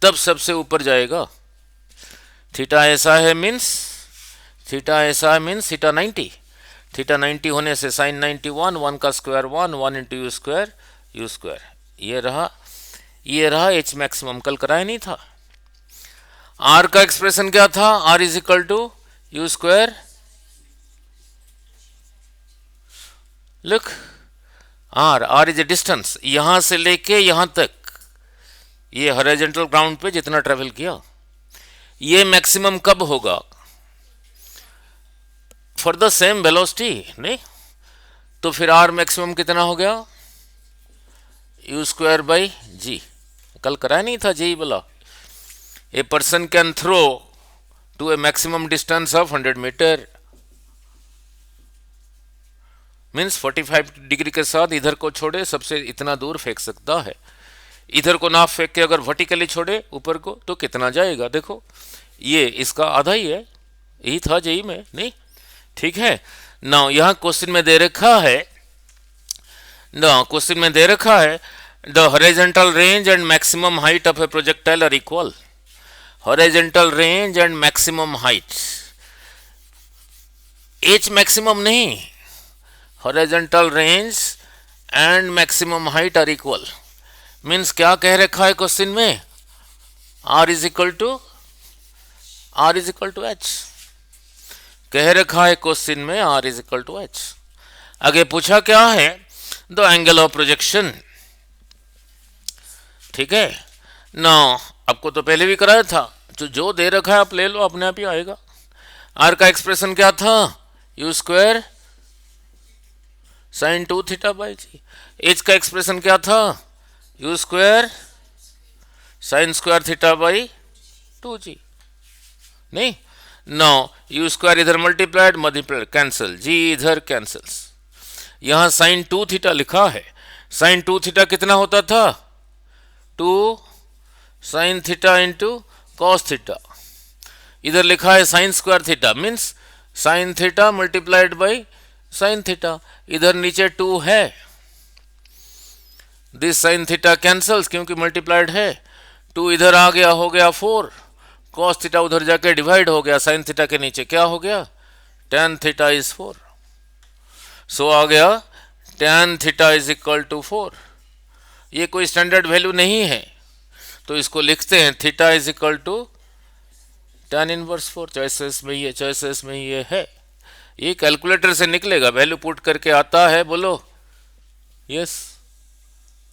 तब सबसे ऊपर जाएगा। थीटा ऐसा है मीन्स, थीटा ऐसा है मीन्स थीटा 90, थीटा 90 होने से साइन 91, 1 का स्क्वायर 1, 1 इंटू यू स्क्वायर, ये रहा एच मैक्सिमम, कल कराया नहीं था। आर का एक्सप्रेशन क्या था, R is equal to u square, look R is a distance, यहां से लेके यहां तक, ये हॉरिजॉन्टल ग्राउंड पे जितना ट्रेवल किया, ये मैक्सिमम कब होगा, फॉर द सेम वेलोसिटी नहीं, तो फिर आर मैक्सिमम कितना हो गया, यू स्क्वायर बाई जी, कल कराया नहीं था जी बोला, a person can throw to a maximum distance of 100 metre, means 45 degree के साथ इधर को छोड़े सबसे इतना दूर फेंक सकता है, इधर को ना फेंक के अगर वर्टिकली छोड़े ऊपर को तो कितना जाएगा, देखो ये इसका आधा ही है, यही था जेई में नहीं, ठीक है ना। यहाँ क्वेश्चन में दे रखा है the horizontal range and maximum height of a projectile are equal. Horizontal range and maximum height, H maximum नहीं, horizontal range and maximum height are equal. Means क्या कह रखा है क्वेश्चन में, R is equal to H कह रखा है question में, R is equal to H. आगे पूछा क्या है, द एंगल ऑफ प्रोजेक्शन। ठीक है ना, आपको तो पहले भी कराया था, जो दे रखा है आप ले लो, अपने आप ही आएगा। आर का एक्सप्रेशन क्या था, you square sine 2 theta by g. H का एक्सप्रेशन क्या था, you square sine square theta by 2g। नहीं, नो यू स्क्वायर इधर मल्टीप्लाइड कैंसिल, जी इधर कैंसल्स। यहां साइन 2 थीटा लिखा है, साइन 2 थीटा कितना होता था, 2 sine theta into cos theta. इधर लिखा है sign square theta, means sine theta multiplied by sine theta. इधर नीचे 2 है, दिस साइन थीटा कैंसल्स क्योंकि मल्टीप्लाइड है। 2 इधर आ गया, हो गया 4, कॉस थीटा उधर जाके डिवाइड हो गया, साइन थीटा के नीचे क्या हो गया, टेन थीटा इज 4। सो आ गया tan theta is equal to 4। ये कोई स्टैंडर्ड वैल्यू नहीं है, तो इसको लिखते हैं theta is equal to tan inverse 4। Choices में ये है, ये कैलकुलेटर से निकलेगा, वैल्यू पुट करके आता है, बोलो यस।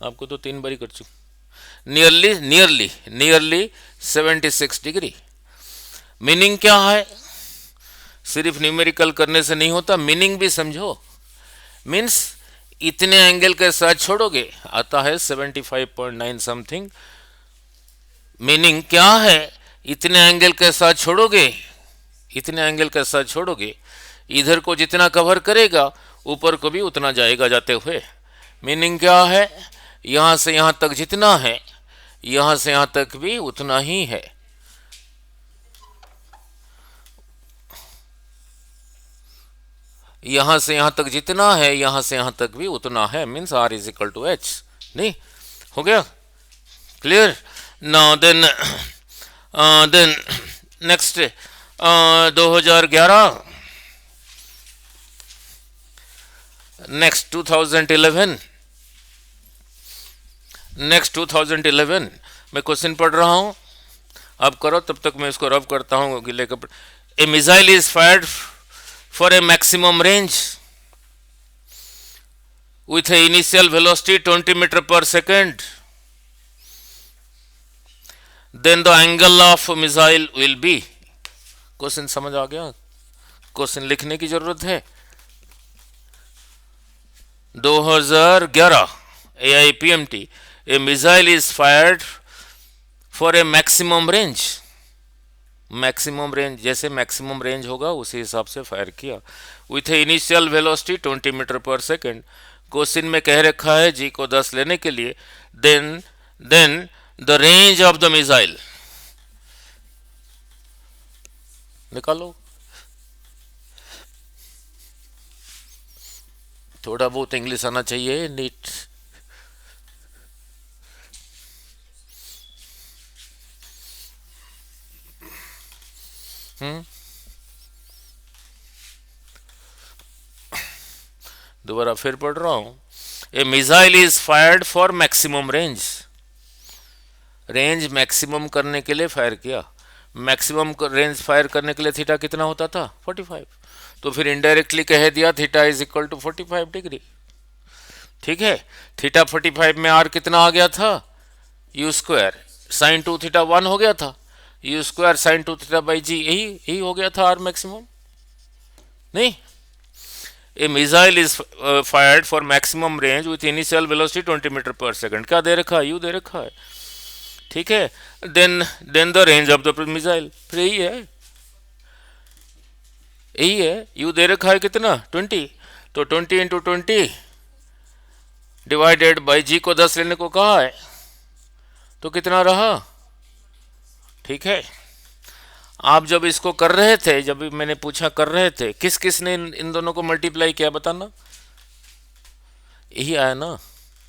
आपको तो 3 बारी कर चुका। Nearly 76 degree. मीनिंग क्या है, सिर्फ न्यूमेरिकल करने से नहीं होता, मीनिंग भी समझो। मीन्स इतने एंगल के साथ छोड़ोगे, आता है 75.9 समथिंग। मीनिंग क्या है, इतने एंगल के साथ छोड़ोगे, इधर को जितना कवर करेगा ऊपर को भी उतना जाएगा जाते हुए। मीनिंग क्या है, यहां से यहां तक जितना है, यहां से यहां तक भी उतना ही है। यहां से यहां तक जितना है, यहां से यहां तक भी उतना है। Means R is equal to h. नहीं हो गया clear. Now then next 2011, next 2011 मैं क्वेश्चन पढ़ रहा हूं, अब करो, तब तक मैं इसको रब करता हूं गिले कपड़े। A missile is fired for a maximum range with a initial velocity 20 meter per second, then the angle of missile will be। Question समझ आ गया, क्वेश्चन लिखने की जरूरत है। 2011 AIPMT, a missile is fired for a maximum range। Maximum range, जैसे maximum range होगा उसी हिसाब से फायर किया। With a initial velocity 20 metre पर सेकेंड। क्वेश्चन में कह रखा है जी को 10 लेने के लिए, then the range of the missile निकालो। थोड़ा बहुत इंग्लिश आना चाहिए, नीट। दोबारा फिर पढ़ रहा हूं। A missile is fired for maximum range. Range maximum करने के लिए फायर किया। मैक्सिमम रेंज फायर करने के लिए थीटा कितना होता था, 45। तो फिर इनडायरेक्टली कह दिया theta is equal to 45 degree. ठीक है, थीटा 45 में आर कितना आ गया था, यू स्क्वायर साइन 2 थीटा 1 हो गया था, you square sine 2 theta by G, यही हो गया था आर मैक्सिमम। नहीं, a missile is fired for maximum range with initial velocity 20 metre per second. क्या दे रखा है, यू दे रखा है। ठीक है, then the range of the missile, फिर यही है, यू दे रखा है कितना, 20। तो 20 इंटू 20 डिवाइडेड बाई जी को 10 लेने को कहा है, तो कितना रहा। ठीक है, आप जब इसको कर रहे थे, जब भी मैंने पूछा कर रहे थे, किस किस ने इन दोनों को मल्टीप्लाई किया बताना? यही आया ना,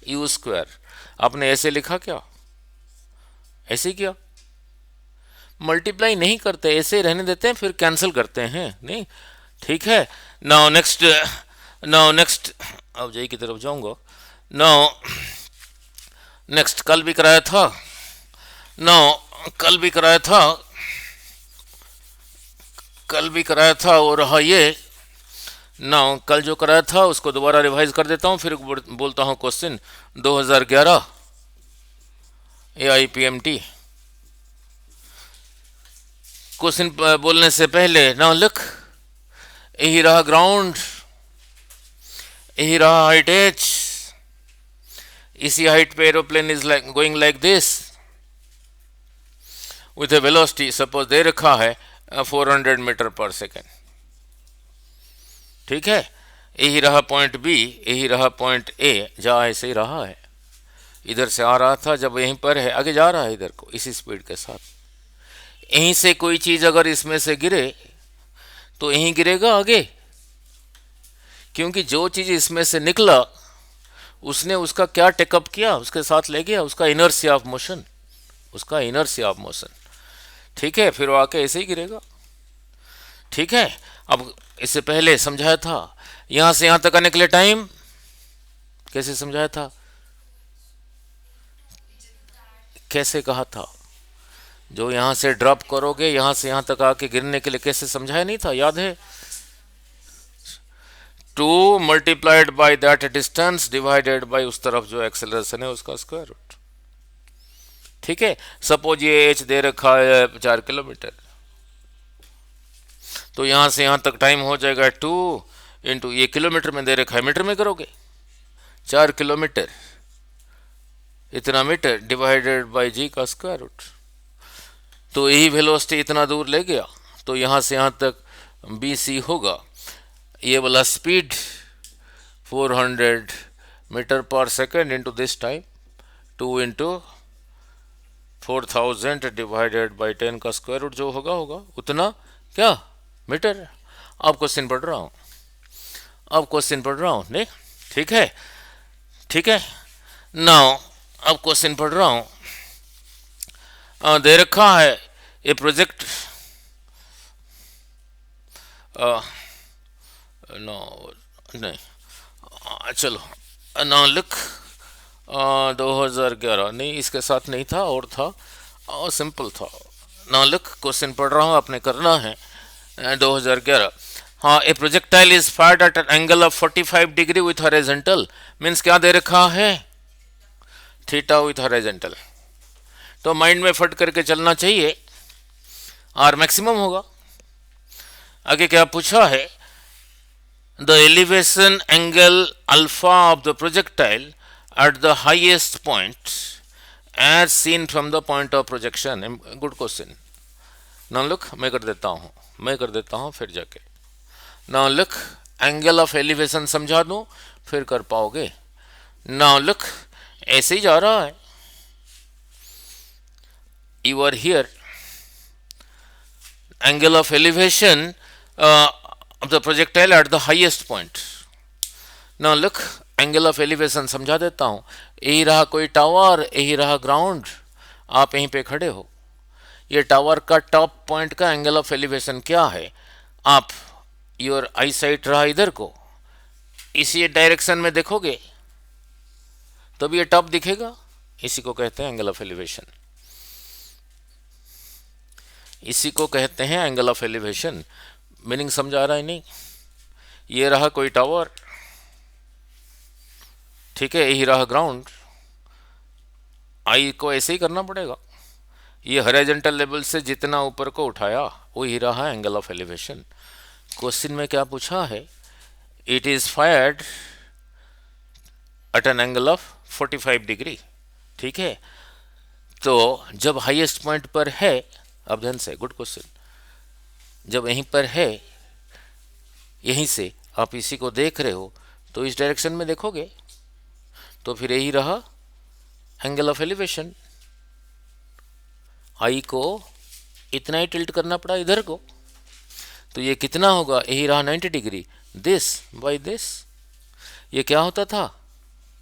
यू स्क्वायर। आपने ऐसे लिखा क्या? ऐसे ही किया? मल्टीप्लाई नहीं करते, ऐसे ही रहने देते हैं, फिर कैंसिल करते हैं नहीं। ठीक है। नाउ नेक्स्ट, नाउ नेक्स्ट, अब जय की तरफ जाऊंगा। नाउ नेक्स्ट, कल भी कराया था। नाउ कल भी कराया था, कल भी कराया था और रहा ये। नाउ कल जो कराया था उसको दोबारा रिवाइज कर देता हूँ, फिर बोलता हूँ क्वेश्चन 2011 AIPMT। क्वेश्चन बोलने से पहले नाउ लुक, यही रहा ग्राउंड, यही रहा हाइट h, इसी हाइट पे aeroplane is like going like this with a velocity, suppose they रखा है 400 मीटर पर सेकेंड। ठीक है। यही रहा पॉइंट बी, यही रहा पॉइंट ए, जहाँ ऐसे ही रहा है, इधर से आ रहा था, जब यहीं पर है आगे जा रहा है इधर को इसी स्पीड के साथ। यहीं से कोई चीज अगर इसमें से गिरे तो यहीं गिरेगा आगे, क्योंकि जो चीज इसमें से निकला उसने उसका क्या टेकअप किया, उसके साथ ले गया, उसका इनर्शिया ऑफ मोशन, उसका इनर्शिया ऑफ मोशन। ठीक है। फिर वो आके ऐसे ही गिरेगा। ठीक है। अब इससे पहले समझाया था यहां से यहां तक आने के लिए टाइम कैसे समझाया था, कैसे कहा था? जो यहां से ड्रॉप करोगे यहां से यहां तक आके गिरने के लिए कैसे समझाया नहीं था, याद है? 2 multiplied by that distance divided by उस तरफ जो एक्सेलरेशन है उसका स्क्वायर रूट। ठीक है। सपोज ये h दे रखा है 4 किलोमीटर, तो यहां से यहां तक टाइम हो जाएगा 2 इंटू, ये किलोमीटर में दे रखा है, मीटर में करोगे 4 किलोमीटर इतना मीटर डिवाइडेड बाय जी का स्क्वायर रूट। तो यही वेलोसिटी इतना दूर ले गया, तो यहां से यहां तक BC होगा, ये वाला स्पीड 400 मीटर पर second into this time 2 into 4000 divided by 10 का स्क्वायर रूट, जो होगा होगा उतना क्या मीटर। अब क्वेश्चन पढ़ रहा हूं, अब क्वेश्चन पढ़ रहा हूं नहीं। ठीक है। ठीक है। नाउ अब क्वेश्चन पढ़ रहा हूं। दे रखा है ये प्रोजेक्ट, नो नहीं, चलो नाउ लुक 2011 नहीं, इसके साथ नहीं था और था, और सिंपल था। नाउ लुक क्वेश्चन पढ़ रहा हूँ, आपने करना है 2011। हाँ, ए projectile is fired eight an angle of 45 degree with horizontal, means क्या दे रखा है? Theta with horizontal. तो माइंड में फट करके चलना चाहिए, आर मैक्सिमम होगा। आगे क्या पूछा है? The elevation angle alpha of the projectile at the highest point as seen from the point of projection। good question। now look, मैं कर देता हूँ फिर जाके। now look, angle of elevation समझा दूं फिर कर पाओगे। now look, ऐसे ही जा रहा है, you are here, angle of elevation of the projectile at the highest point। now look, angle of elevation समझा देता हूं। यही रहा कोई टावर, यही रहा ग्राउंड, आप यहीं पे खड़े हो, ये टावर का टॉप पॉइंट का एंगल ऑफ एलिवेशन क्या है? आप योर आई साइट रहा इधर को, इसी डायरेक्शन में देखोगे तब ये टॉप दिखेगा, इसी को कहते हैं एंगल ऑफ एलिवेशन, इसी को कहते हैं एंगल ऑफ एलिवेशन। मीनिंग समझ आ रहा है नहीं? ये रहा कोई टावर, ठीक है, यही रहा ग्राउंड, आई को ऐसे ही करना पड़ेगा, ये हॉरिजॉन्टल लेवल से जितना ऊपर को उठाया वो ही रहा एंगल ऑफ एलिवेशन। क्वेश्चन में क्या पूछा है? It is fired eight an angle of 45 degree. ठीक है, तो जब हाईएस्ट पॉइंट पर है, अब ध्यान से, गुड क्वेश्चन, जब यहीं पर है, यहीं से आप इसी को देख रहे हो तो इस डायरेक्शन में देखोगे तो फिर यही रहा एंगल ऑफ एलिवेशन। आई को इतना ही टिल्ट करना पड़ा इधर को, तो ये कितना होगा, यही रहा 90 डिग्री, दिस बाई दिस, ये क्या होता था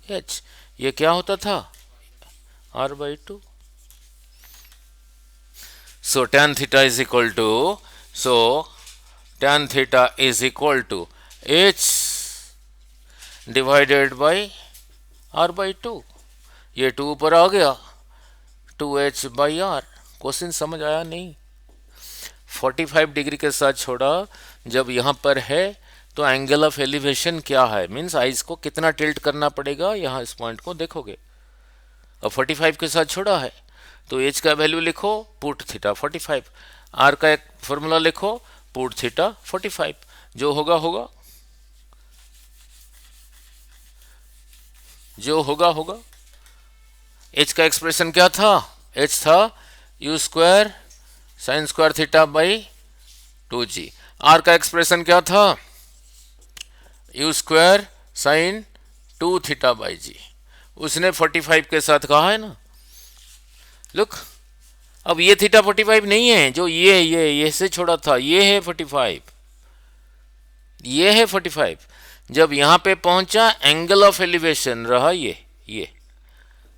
h, ये क्या होता था r/2. So tan theta is equal to, so tan theta is equal to h divided by r/2. ये 2 ऊपर आ गया, 2h/r. क्वेश्चन समझ आया नहीं? 45 डिग्री के साथ छोड़ा, जब यहाँ पर है तो एंगल ऑफ एलिवेशन क्या है, मीन्स आइस को कितना टिल्ट करना पड़ेगा, यहाँ इस पॉइंट को देखोगे. अब 45 के साथ छोड़ा है तो एच का वैल्यू लिखो, पुट थीटा 45, आर का एक फॉर्मूला लिखो, पुट थीटा 45, जो होगा होगा, जो होगा होगा. एच का एक्सप्रेशन क्या था, एच था you square sine square theta by 2g. R का एक्सप्रेशन क्या था, you square sine 2 theta by G. उसने 45 के साथ कहा है ना. लुक, अब ये थीटा 45 नहीं है, जो ये से छोड़ा था, ये है 45, ये है 45. जब यहाँ पे पहुंचा एंगल ऑफ एलिवेशन रहा ये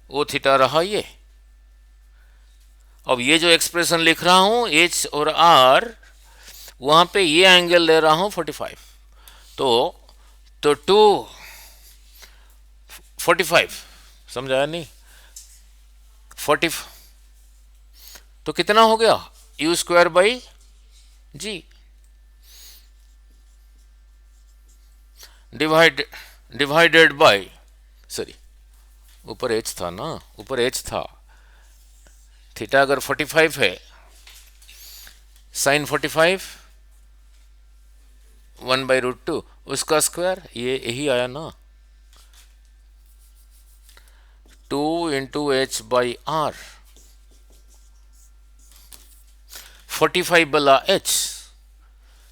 ओ थीटा रहा ये. अब ये जो एक्सप्रेशन लिख रहा हूं एच और आर, वहां पे ये एंगल ले रहा हूं 45, तो 45 समझाया नहीं, 40, तो कितना हो गया, u square by g divided by, sorry ऊपर एच था ना, ऊपर एच था. थीटा अगर 45 है, साइन 45 1/√2, उसका स्क्वायर ये यही आया ना, 2 इंटू एच बाई आर, 45 बला एच.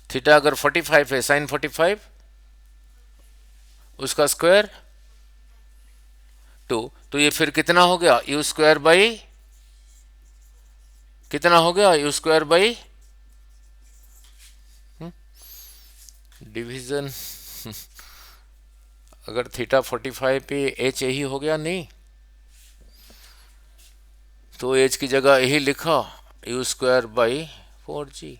थीटा अगर 45 है, साइन 45 उसका स्क्वायर 2, तो ये फिर कितना हो गया, यू स्क्वायर बाई, कितना हो गया, यू स्क्वायर बाई डिवीजन. अगर थीटा 45 पे एच यही हो गया नहीं, तो एच की जगह यही लिखा, यू स्क्वायर बाई 4g.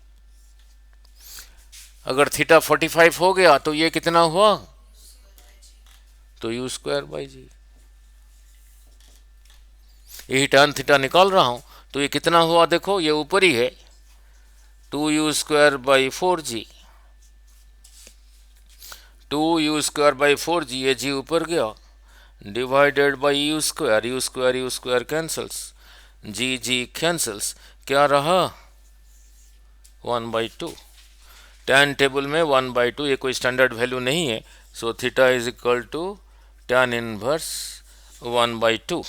अगर थीटा 45 हो गया तो ये कितना हुआ, तो यू स्क्वायर बाई जी. यही tan थीटा निकाल रहा हूं, तो ये कितना हुआ देखो, ये ऊपर ही है, 2u square by 4g, 2u square by 4g, ये जी ऊपर गया, divided by u square cancels, g cancels, क्या रहा 1/2. tan टेबल में 1/2 ये कोई स्टैंडर्ड वैल्यू नहीं है, so theta is equal to tan inverse 1/2.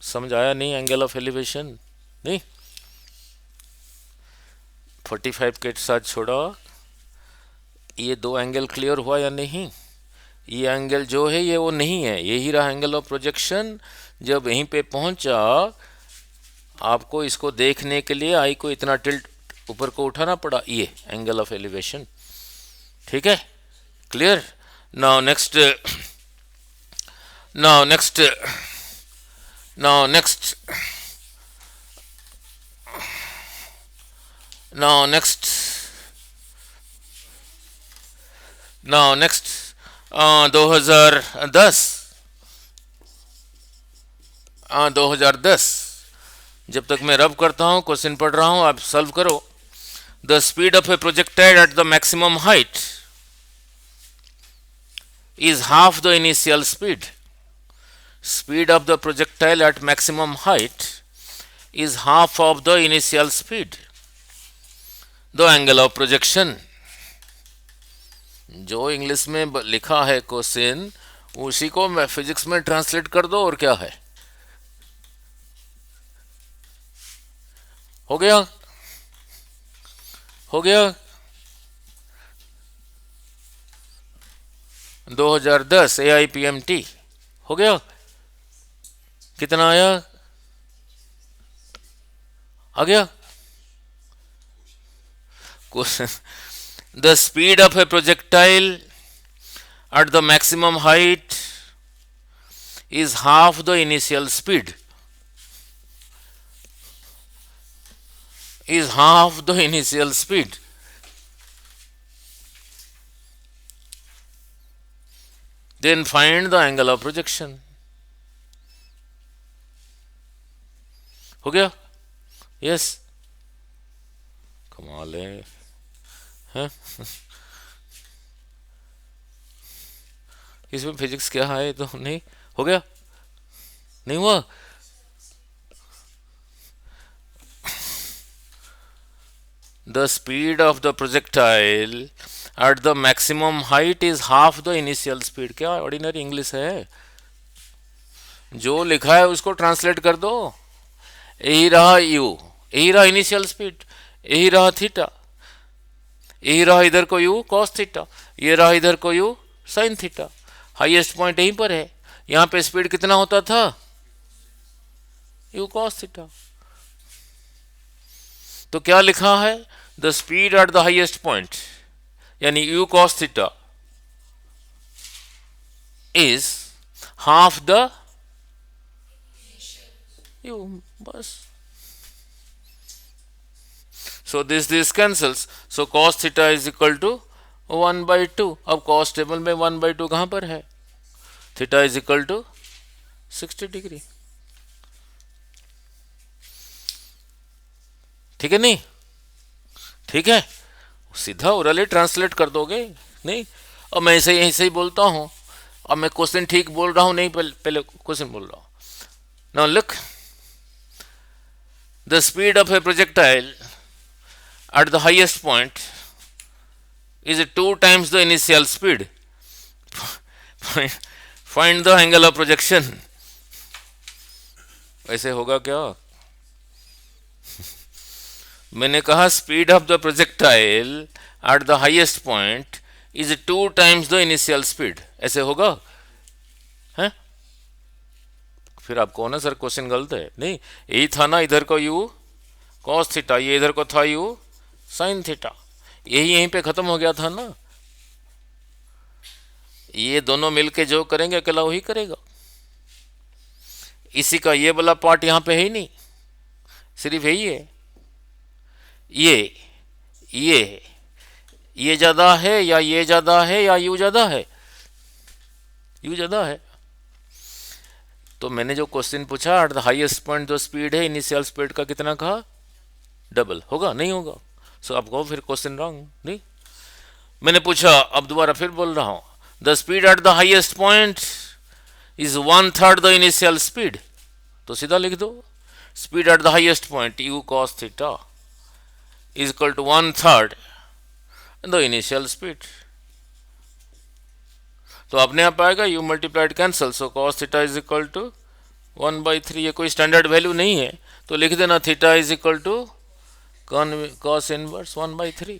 समझ आया नहीं, एंगल ऑफ एलिवेशन नहीं. 45 के साथ छोड़ा, ये दो एंगल क्लियर हुआ या नहीं. ये एंगल जो है ये वो नहीं है, यही रहा एंगल ऑफ प्रोजेक्शन. जब यहीं पे पहुंचा, आपको इसको देखने के लिए आई को इतना टिल्ट ऊपर को उठाना पड़ा, ये एंगल ऑफ एलिवेशन. ठीक है, क्लियर. नाउ नेक्स्ट नेक्स्ट 2010 जब तक मैं रब करता हूं, क्वेश्चन पढ़ रहा हूं, आप सॉल्व करो. The speed of a projectile at the maximum height is half the initial speed. Speed of the projectile at maximum height is half of the initial speed. The angle of projection. जो English में लिखा है question, उसी को मैं physics में translate कर दो, और क्या है. हो गया 2010 AIPMT हो गया. कितना आया, आ गया. Question. The speed of a projectile at the maximum height is half the initial speed. Is half the initial speed. Then find the angle of projection. हो गया? Yes. कमाल है, हैं? इसमें फिजिक्स क्या है? तो नहीं हो गया, नहीं हुआ. The speed of the projectile at the maximum height is half the initial speed. क्या ऑर्डिनरी इंग्लिश है? जो लिखा है उसको ट्रांसलेट कर दो. यही रहा यू, यही रहा इनिशियल स्पीड, यही रहा थीटा, यही रहा इधर को यू कॉस थीटा, ये रहा इधर को U sine theta. Highest point यहीं पर है. यहाँ पे स्पीड कितना होता था? U cos theta. तो क्या लिखा है? The speed at the highest point यानी U cos theta is half the U. बस. So this cancels. So cos theta is equal to 1/2. अब cos टेबल में 1/2 कहाँ पर है? Theta is equal to 60 degree. ठीक है नहीं? ठीक है, सीधा ओरली ट्रांसलेट कर दोगे नहीं? और मैं ऐसे ही बोलता हूँ. अब मैं क्वेश्चन ठीक बोल रहा हूँ नहीं, पहले क्वेश्चन बोल रहा हूँ. Now look, the speed of a projectile at the highest point is 2 times the initial speed. Find the angle of projection. ऐसे होगा क्या? मैंने कहा speed of the projectile eight the highest point is 2 times the initial speed. ऐसे होगा? है? फिर आप कहो ना सर क्वेश्चन गलत है. नहीं, यही था ना, इधर को यू कॉस थीटा, ये इधर को था यू साइन थीटा, यहीं पे खत्म हो गया था ना. ये दोनों मिलके जो करेंगे अकेला वही करेगा. इसी का ये वाला पार्ट यहाँ पे है ही नहीं, सिर्फ यही है. ये ज्यादा है या ये ज्यादा है या यू ज्यादा है? यू ज्यादा है. तो मैंने जो क्वेश्चन पूछा एट द हाईएस्ट पॉइंट जो स्पीड है इनिशियल स्पीड का कितना कहा? डबल. होगा? नहीं होगा. सो आप कहो फिर क्वेश्चन रॉन्ग. नहीं, मैंने पूछा, अब दोबारा फिर बोल रहा हूं, the speed at the highest point is 1/3 the initial speed. तो सीधा लिख दो, speed at the highest point u cos theta is equal to 1/3 the initial speed. तो अपने आप आएगा u multiplied cancel. So cos theta is equal to 1/3. ये कोई स्टैंडर्ड वैल्यू नहीं है, तो लिख देना theta is equal to cos inverse 1/3.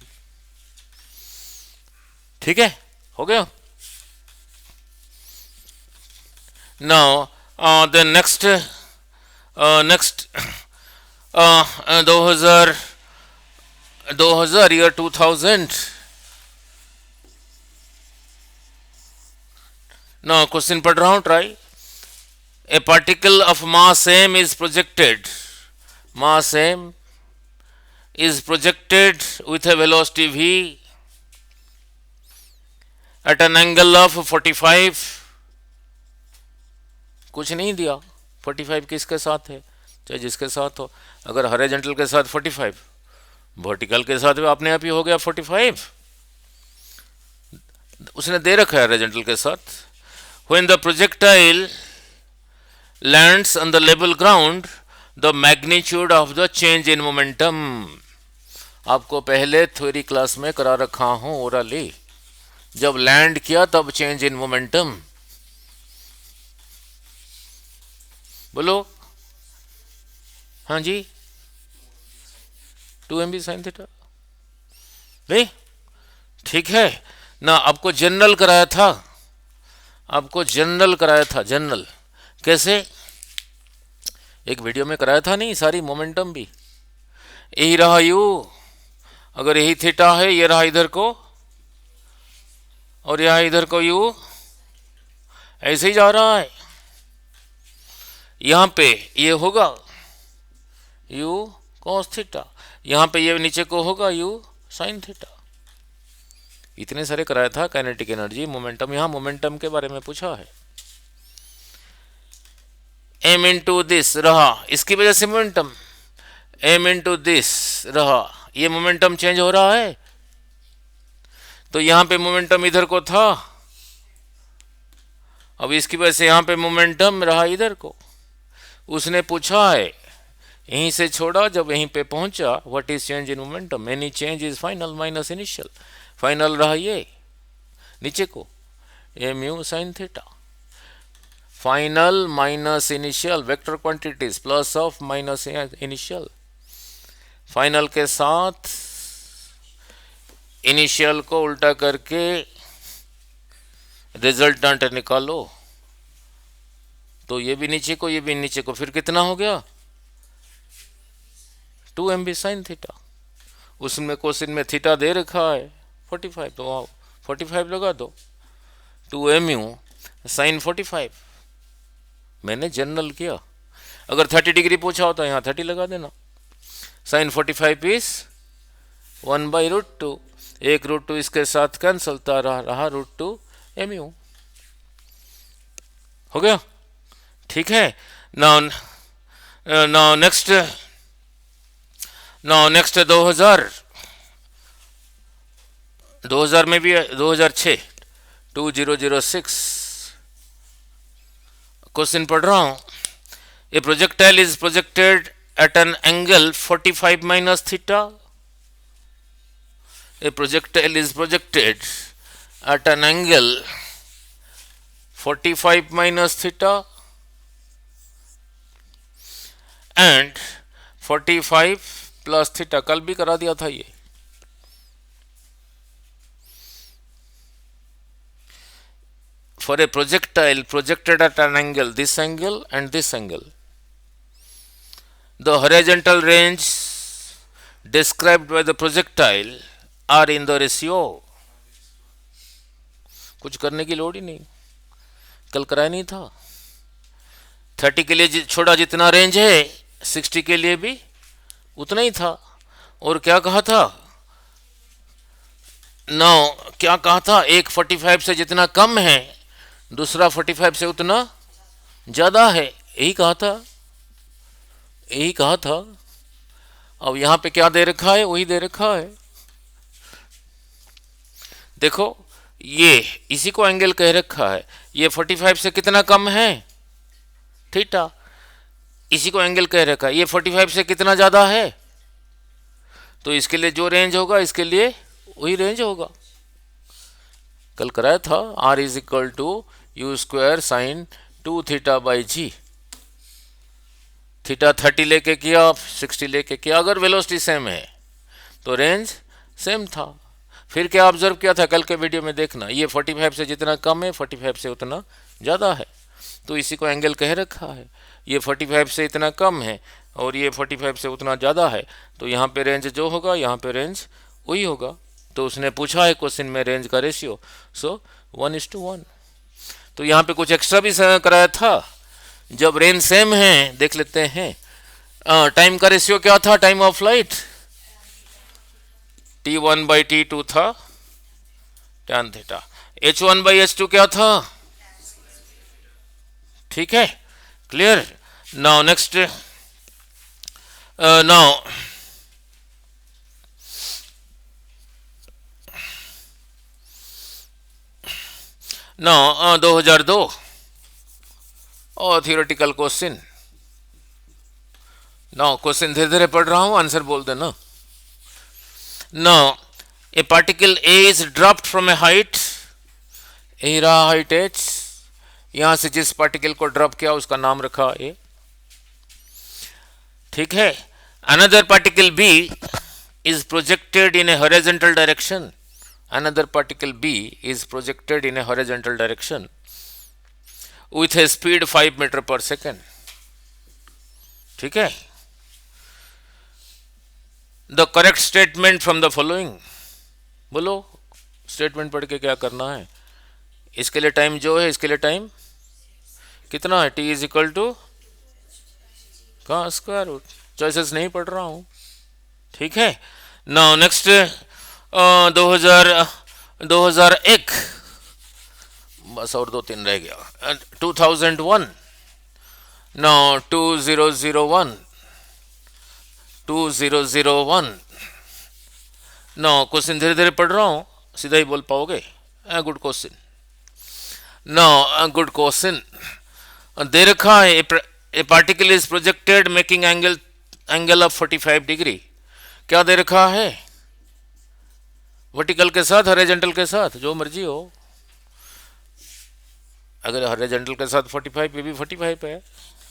ठीक है, हो गया. Now the next 2000 year 2000. Now question पढ़ रहा हूं, try. A particle of mass m is projected. Mass m is projected with a velocity v at an angle of 45. कुछ नहीं दिया. 45 किसके साथ है? चाहे जिसके साथ हो. अगर हॉरिजॉन्टल के साथ 45, वर्टिकल के साथ अपने आप ही हो गया 45. उसने दे रखा है हॉरिजॉन्टल के साथ. When the projectile lands on the level ground, the magnitude of the change in momentum. आपको पहले थ्योरी क्लास में करा रखा हूं ओरली. जब लैंड किया तब चेंज इन मोमेंटम. बोलो. हाँ जी, 2mv sin थीटा. नहीं, ठीक है ना. आपको जनरल कराया था, आपको जनरल कराया था. जनरल कैसे? एक वीडियो में कराया था नहीं, सारी मोमेंटम भी. यही रहा यू अगर यही थीटा है, ये रहा इधर को, और यह इधर को यू, ऐसे ही जा रहा है। यहां पे ये होगा यू कॉस थीटा, यहां पे ये नीचे को होगा यू साइन थीटा। इतने सारे कराया था काइनेटिक एनर्जी, मोमेंटम। यहां मोमेंटम के बारे में पूछा है। m इंटू दिस रहा, इसकी वजह से मोमेंटम, m इंटू दिस रहा, ये मोमेंटम चेंज हो रहा है। तो यहां पे मोमेंटम इधर को था, अब इसकी वजह से यहां पे मोमेंटम रहा इधर को। उसने पूछा है, यहीं से छोड़ा, जब यहीं पे पहुंचा, what is change in momentum, any change is final minus initial. Final रहा ये नीचे को m u sine theta, final minus initial, vector quantities plus of minus initial. Final के साथ इनिशियल को उल्टा करके रिजल्टेंट निकालो, तो ये भी नीचे को, ये भी नीचे को, फिर कितना हो गया 2mb साइन थीटा। उसमें क्वेश्चन में थीटा दे रखा है 45, तो आओ 45 लगा दो, 2mu साइन 45। मैंने जनरल किया, अगर 30 डिग्री पूछा होता यहाँ 30 लगा देना। साइन 45 इज 1/√2, एक √2 इसके साथ कैंसल, रहा √2 mu। हो गया, ठीक है। नाउ नेक्स्ट 2000 में भी 2006 2006 क्वेश्चन पढ़ रहा हूं। ए projectile is projected at an angle 45 minus theta. A projectile is projected at an angle 45 minus theta and 45 plus theta, कल भी करा दिया था ये। For a projectile projected at an angle, this angle and this angle, the horizontal range described by the projectile are in the ratio। कुछ करने की लोड़ ही नहीं, कल कराया नहीं था। 30 के लिए छोड़ा जितना रेंज है, 60 के लिए भी उतना ही था। और क्या कहा था, क्या कहा था, एक 45 से जितना कम है, दूसरा 45 से उतना ज्यादा है, यही कहा था, यही कहा था। अब यहां पे क्या दे रखा है, वही दे रखा है। देखो, ये इसी को एंगल कह रखा है, ये 45 से कितना कम है, थीटा, इसी को एंगल कह रखा है। ये 45 से कितना ज्यादा है, तो इसके लिए जो रेंज होगा, इसके लिए वही रेंज होगा। कल कराया था, R is equal to u square sine 2 theta by g. Theta 30 लेके किया, 60 लेके किया, अगर वेलोसिटी सेम है तो रेंज सेम था। फिर क्या ऑब्जर्व किया था, कल के वीडियो में देखना, ये 45 से जितना कम है, 45 से उतना ज़्यादा है, तो इसी को एंगल कह रखा है। ये 45 से इतना कम है और ये 45 से उतना ज़्यादा है, तो यहाँ पे रेंज जो होगा, यहाँ पे रेंज वही होगा। तो उसने पूछा है क्वेश्चन में रेंज का रेशियो, सो 1:1। तो यहाँ पे कुछ एक्स्ट्रा भी कराया था। जब रेंज सेम है, देख लेते हैं, टाइम का रेशियो क्या था, टाइम ऑफ लाइट T1/T2 था tan थीटा, H1/H2 क्या था, ठीक है, clear. Now next, now now 2002 और थियोरेटिकल क्वेश्चन। नाउ क्वेश्चन धीरे धीरे पढ़ रहा हूं, आंसर बोल देना। Now, a particle A is dropped from a height, यही रहा हाइट h, यहां से जिस पार्टिकल को ड्रॉप किया उसका नाम रखा A, ठीक है। Another particle B is projected in a horizontal direction, another particle B is projected in a horizontal direction with a speed 5 meter per second, ठीक है। The correct statement from the following. बोलो statement पढ़ के क्या करना है। इसके लिए टाइम जो है, इसके लिए टाइम कितना है, टी इज इक्वल टू का स्क्वायर रूट। चॉइसेस नहीं पढ़ रहा हूँ, ठीक है। नाउ नेक्स्ट 2001, बस और 2-3 रह गया। 2001, नाउ 2001, 2001। नाउ क्वेश्चन धीरे धीरे पढ़ रहा हूँ, सीधा ही बोल पाओगे। Good question. Now good question. दे रखा है a particle is projected making angle of 45 degree. क्या दे रखा है, वर्टिकल के साथ, हॉरिजॉन्टल के साथ, जो मर्जी हो। अगर हॉरिजॉन्टल के साथ 45, ये भी 45 है,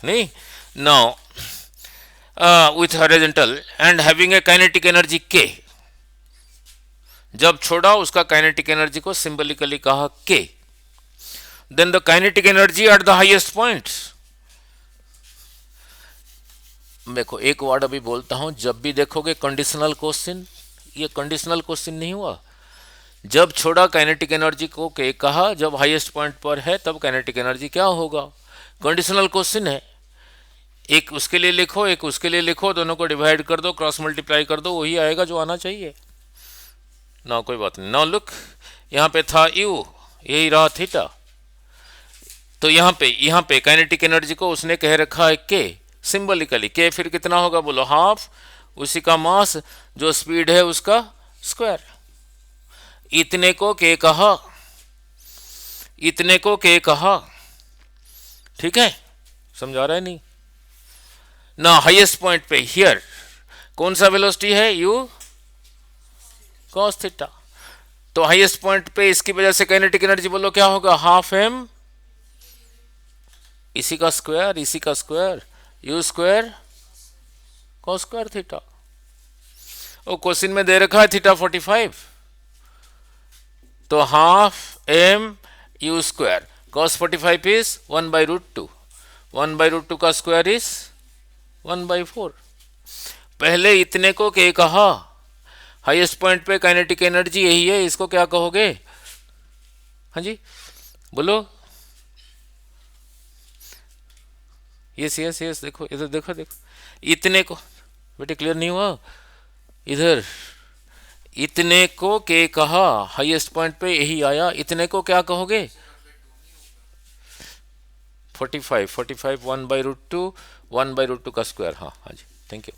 नहीं। Now with horizontal and having a kinetic energy के। जब छोड़ा उसका काइनेटिक एनर्जी को सिंबलिकली कहा के। Then the kinetic energy at the highest point. देखो एक वर्ड अभी बोलता हूं, जब भी देखोगे कंडीशनल क्वेश्चन, ये कंडीशनल क्वेश्चन नहीं हुआ। जब छोड़ा काइनेटिक एनर्जी को के कहा, जब हाईएस्ट पॉइंट पर है तब काइनेटिक एनर्जी क्या होगा। कंडीशनल क्वेश्चन है, एक उसके लिए लिखो, एक उसके लिए लिखो, दोनों को डिवाइड कर दो, क्रॉस मल्टीप्लाई कर दो, वही आएगा जो आना चाहिए ना। कोई बात नहीं। नाउ लुक, यहाँ पे था यू, यही रहा थीटा। तो यहाँ पे काइनेटिक एनर्जी को उसने कह रखा है के, सिंबलिकली के। फिर कितना होगा बोलो, हाफ उसी का मास, जो स्पीड है उसका स्क्वायर। इतने को के कहा, इतने को के कहा, ठीक है। समझा रहा है नहीं ना। हाईएस्ट पॉइंट पे हियर कौन सा वेलोसिटी है, यू cos थीटा। तो हाईएस्ट पॉइंट पे इसकी वजह से काइनेटिक एनर्जी बोलो क्या होगा, हाफ एम इसी का स्क्वायर, इसी का square, u square cos square theta. और क्वेश्चन में दे रखा है थीटा 45, तो half m u square cos 45 is 1/√2। 1/√2 का स्क्वायर इज 1/4। पहले इतने को के कहा, हाईएस्ट पॉइंट पे काइनेटिक एनर्जी यही है, इसको क्या कहोगे। हाँ जी बोलो। यस यस यस, देखो इधर, देखो देखो, इतने को, बेटे क्लियर नहीं हुआ इधर। इतने को के कहा, हाईएस्ट पॉइंट पे यही आया, इतने को क्या कहोगे, 45 45 1/√2, 1/√2 का स्क्वायर। हाँ हाँ जी, थैंक यू,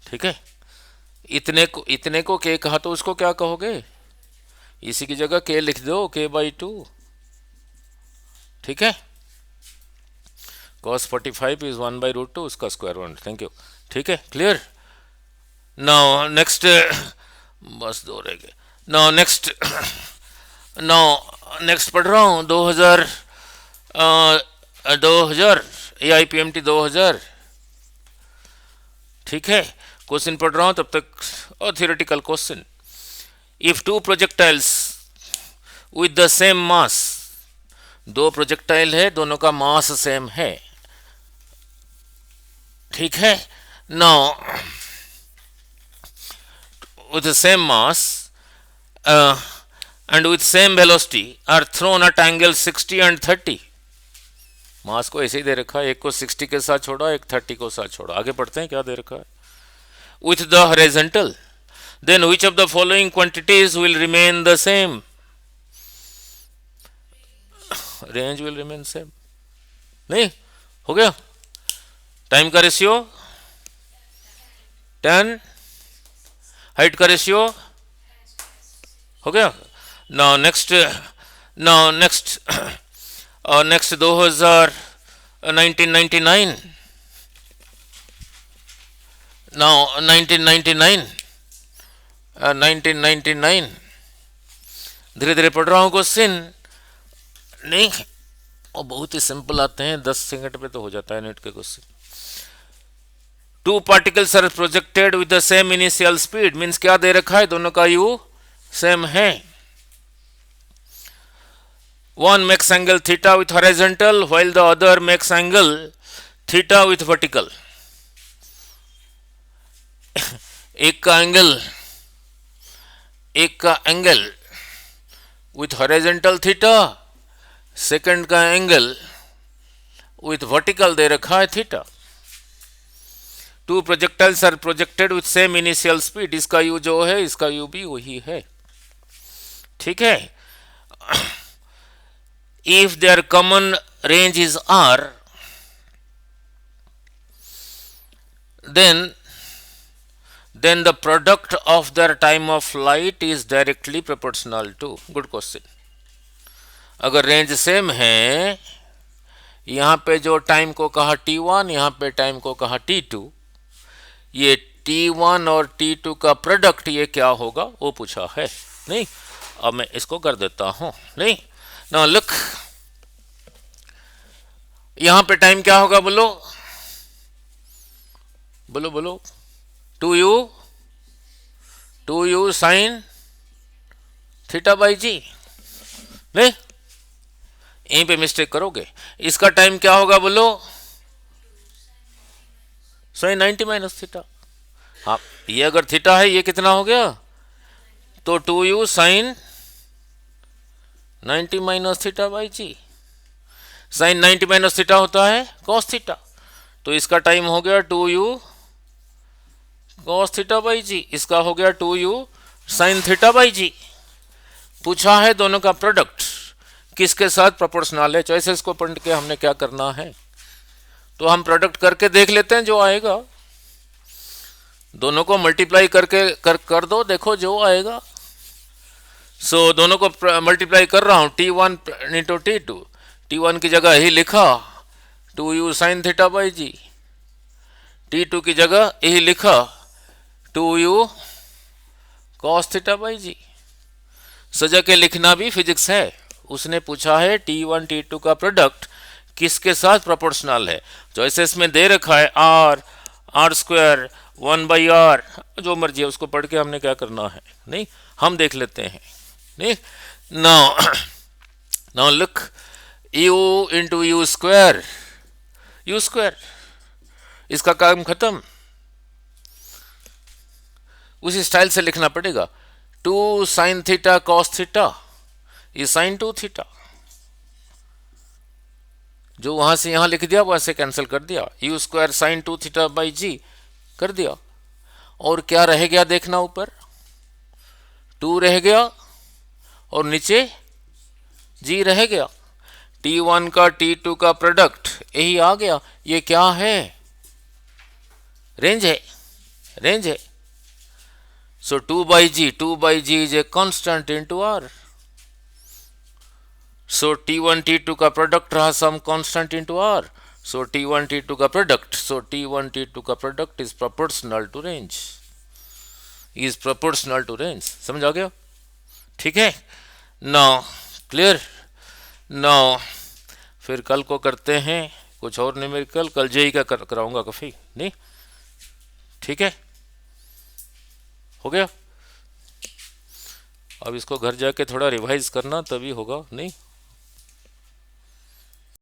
ठीक है। इतने को के कहा तो उसको क्या कहोगे, इसी की जगह के लिख दो, k/2, ठीक है। cos 45 इज 1/√2, उसका स्क्वायर 1, थैंक यू, ठीक है, क्लियर। नाउ नेक्स्ट, बस 2 रह गए। नाउ नेक्स्ट, नेक्स्ट पढ़ रहा हूँ 2000 AIPMT 2000, ठीक है। क्वेश्चन पढ़ रहा हूँ तब तक, और theoretical question. If two projectiles with the same mass, दो प्रोजेक्टाइल है, दोनों का मास सेम है, ठीक है। Now with the same mass and with same velocity are thrown at angle 60 and 30। मास को ऐसे ही दे रखा है, एक को 60 के साथ छोड़ा, एक 30 को साथ छोड़ा। आगे पढ़ते हैं क्या दे रखा है। with the horizontal, then which of the following quantities will remain the same? range will remain same, नहीं हो गया। टाइम का रेशियो 10, हाइट का रेशियो हो गया। नाउ नेक्स्ट 1999, नाउ 1999 धीरे धीरे पढ़ रहा हूँ क्वेश्चन, नहीं वो बहुत ही सिंपल आते हैं, 10 सेकंड पे तो हो जाता है नेट के question. Two particles are projected with the same initial speed, means क्या दे रखा है, दोनों का यू सेम है। One makes angle theta with horizontal while the other makes angle theta with vertical. एक का angle with horizontal theta, second का एंगल विथ वर्टिकल दे रखा है theta. Two projectiles are projected with same initial speed, इसका u जो है इसका यू भी वही है, ठीक है। If their common range is R, then the product of their time of flight is directly proportional to, good question। अगर रेंज सेम है, यहाँ पे जो टाइम को कहा t1, यहाँ पे टाइम को कहा t2, ये t1 और t2 का प्रोडक्ट ये क्या होगा वो पूछा है, नहीं। अब मैं इसको कर देता हूं, नहीं। ना लुक, यहाँ पे टाइम क्या होगा, बोलो बोलो बोलो, 2u साइन थीटा बाई जी, नहीं, यहीं पे मिस्टेक करोगे। इसका टाइम क्या होगा बोलो, साइन 90 माइनस थीटा। हाँ, ये अगर थीटा है ये कितना हो गया, तो 2u sine 90 minus theta by g. Sine 90 minus theta होता है कॉस थीटा, तो इसका टाइम हो गया 2u कॉस थीटा बाई जी, इसका हो गया 2u साइन थीटा बाई जी। पूछा है दोनों का प्रोडक्ट किसके साथ प्रोपोर्शनल है। चॉइसेस को पढ़ के हमने क्या करना है, तो हम प्रोडक्ट करके देख लेते हैं जो आएगा। दोनों को मल्टीप्लाई करके कर दो, देखो जो आएगा। सो दोनों को मल्टीप्लाई कर रहा हूं, t1 इंटू t2, t1 की जगह यही लिखा 2u sine theta by ji, t2 की जगह यही लिखा 2u कॉस थीटा बाई जी। सजा के लिखना भी फिजिक्स है। उसने पूछा है t1 t2 का प्रोडक्ट किसके साथ प्रोपोर्शनल है। चॉइसेस में दे रखा है r स्क्वायर 1/r, जो मर्जी है उसको पढ़ के हमने क्या करना है, नहीं, हम देख लेते हैं, नहीं। Now look, u into you square, इसका काम खत्म। उसी स्टाइल से लिखना पड़ेगा, 2 साइन थीटा कॉस थीटा, ये साइन 2 थीटा, जो वहां से यहां लिख दिया वैसे कैंसिल कर दिया, U square sine 2 theta by G कर दिया। और क्या रह गया देखना, ऊपर 2 रह गया और नीचे जी रह गया। t1 का t2 का प्रोडक्ट यही आ गया। ये क्या है, रेंज है। So 2 by g is a constant into r. So t1 t2 का प्रोडक्ट रहा some constant into r. So t1 t2 का प्रोडक्ट, so t1 t2 का product is proportional to range, is proportional to range। समझ आ गया, ठीक है। Now clear। Now फिर कल को करते हैं कुछ और न्यूमेरिकल, कल जेई का कराऊंगा काफी, नहीं, ठीक है, हो गया। अब इसको घर जाके थोड़ा रिवाइज करना तभी होगा, नहीं।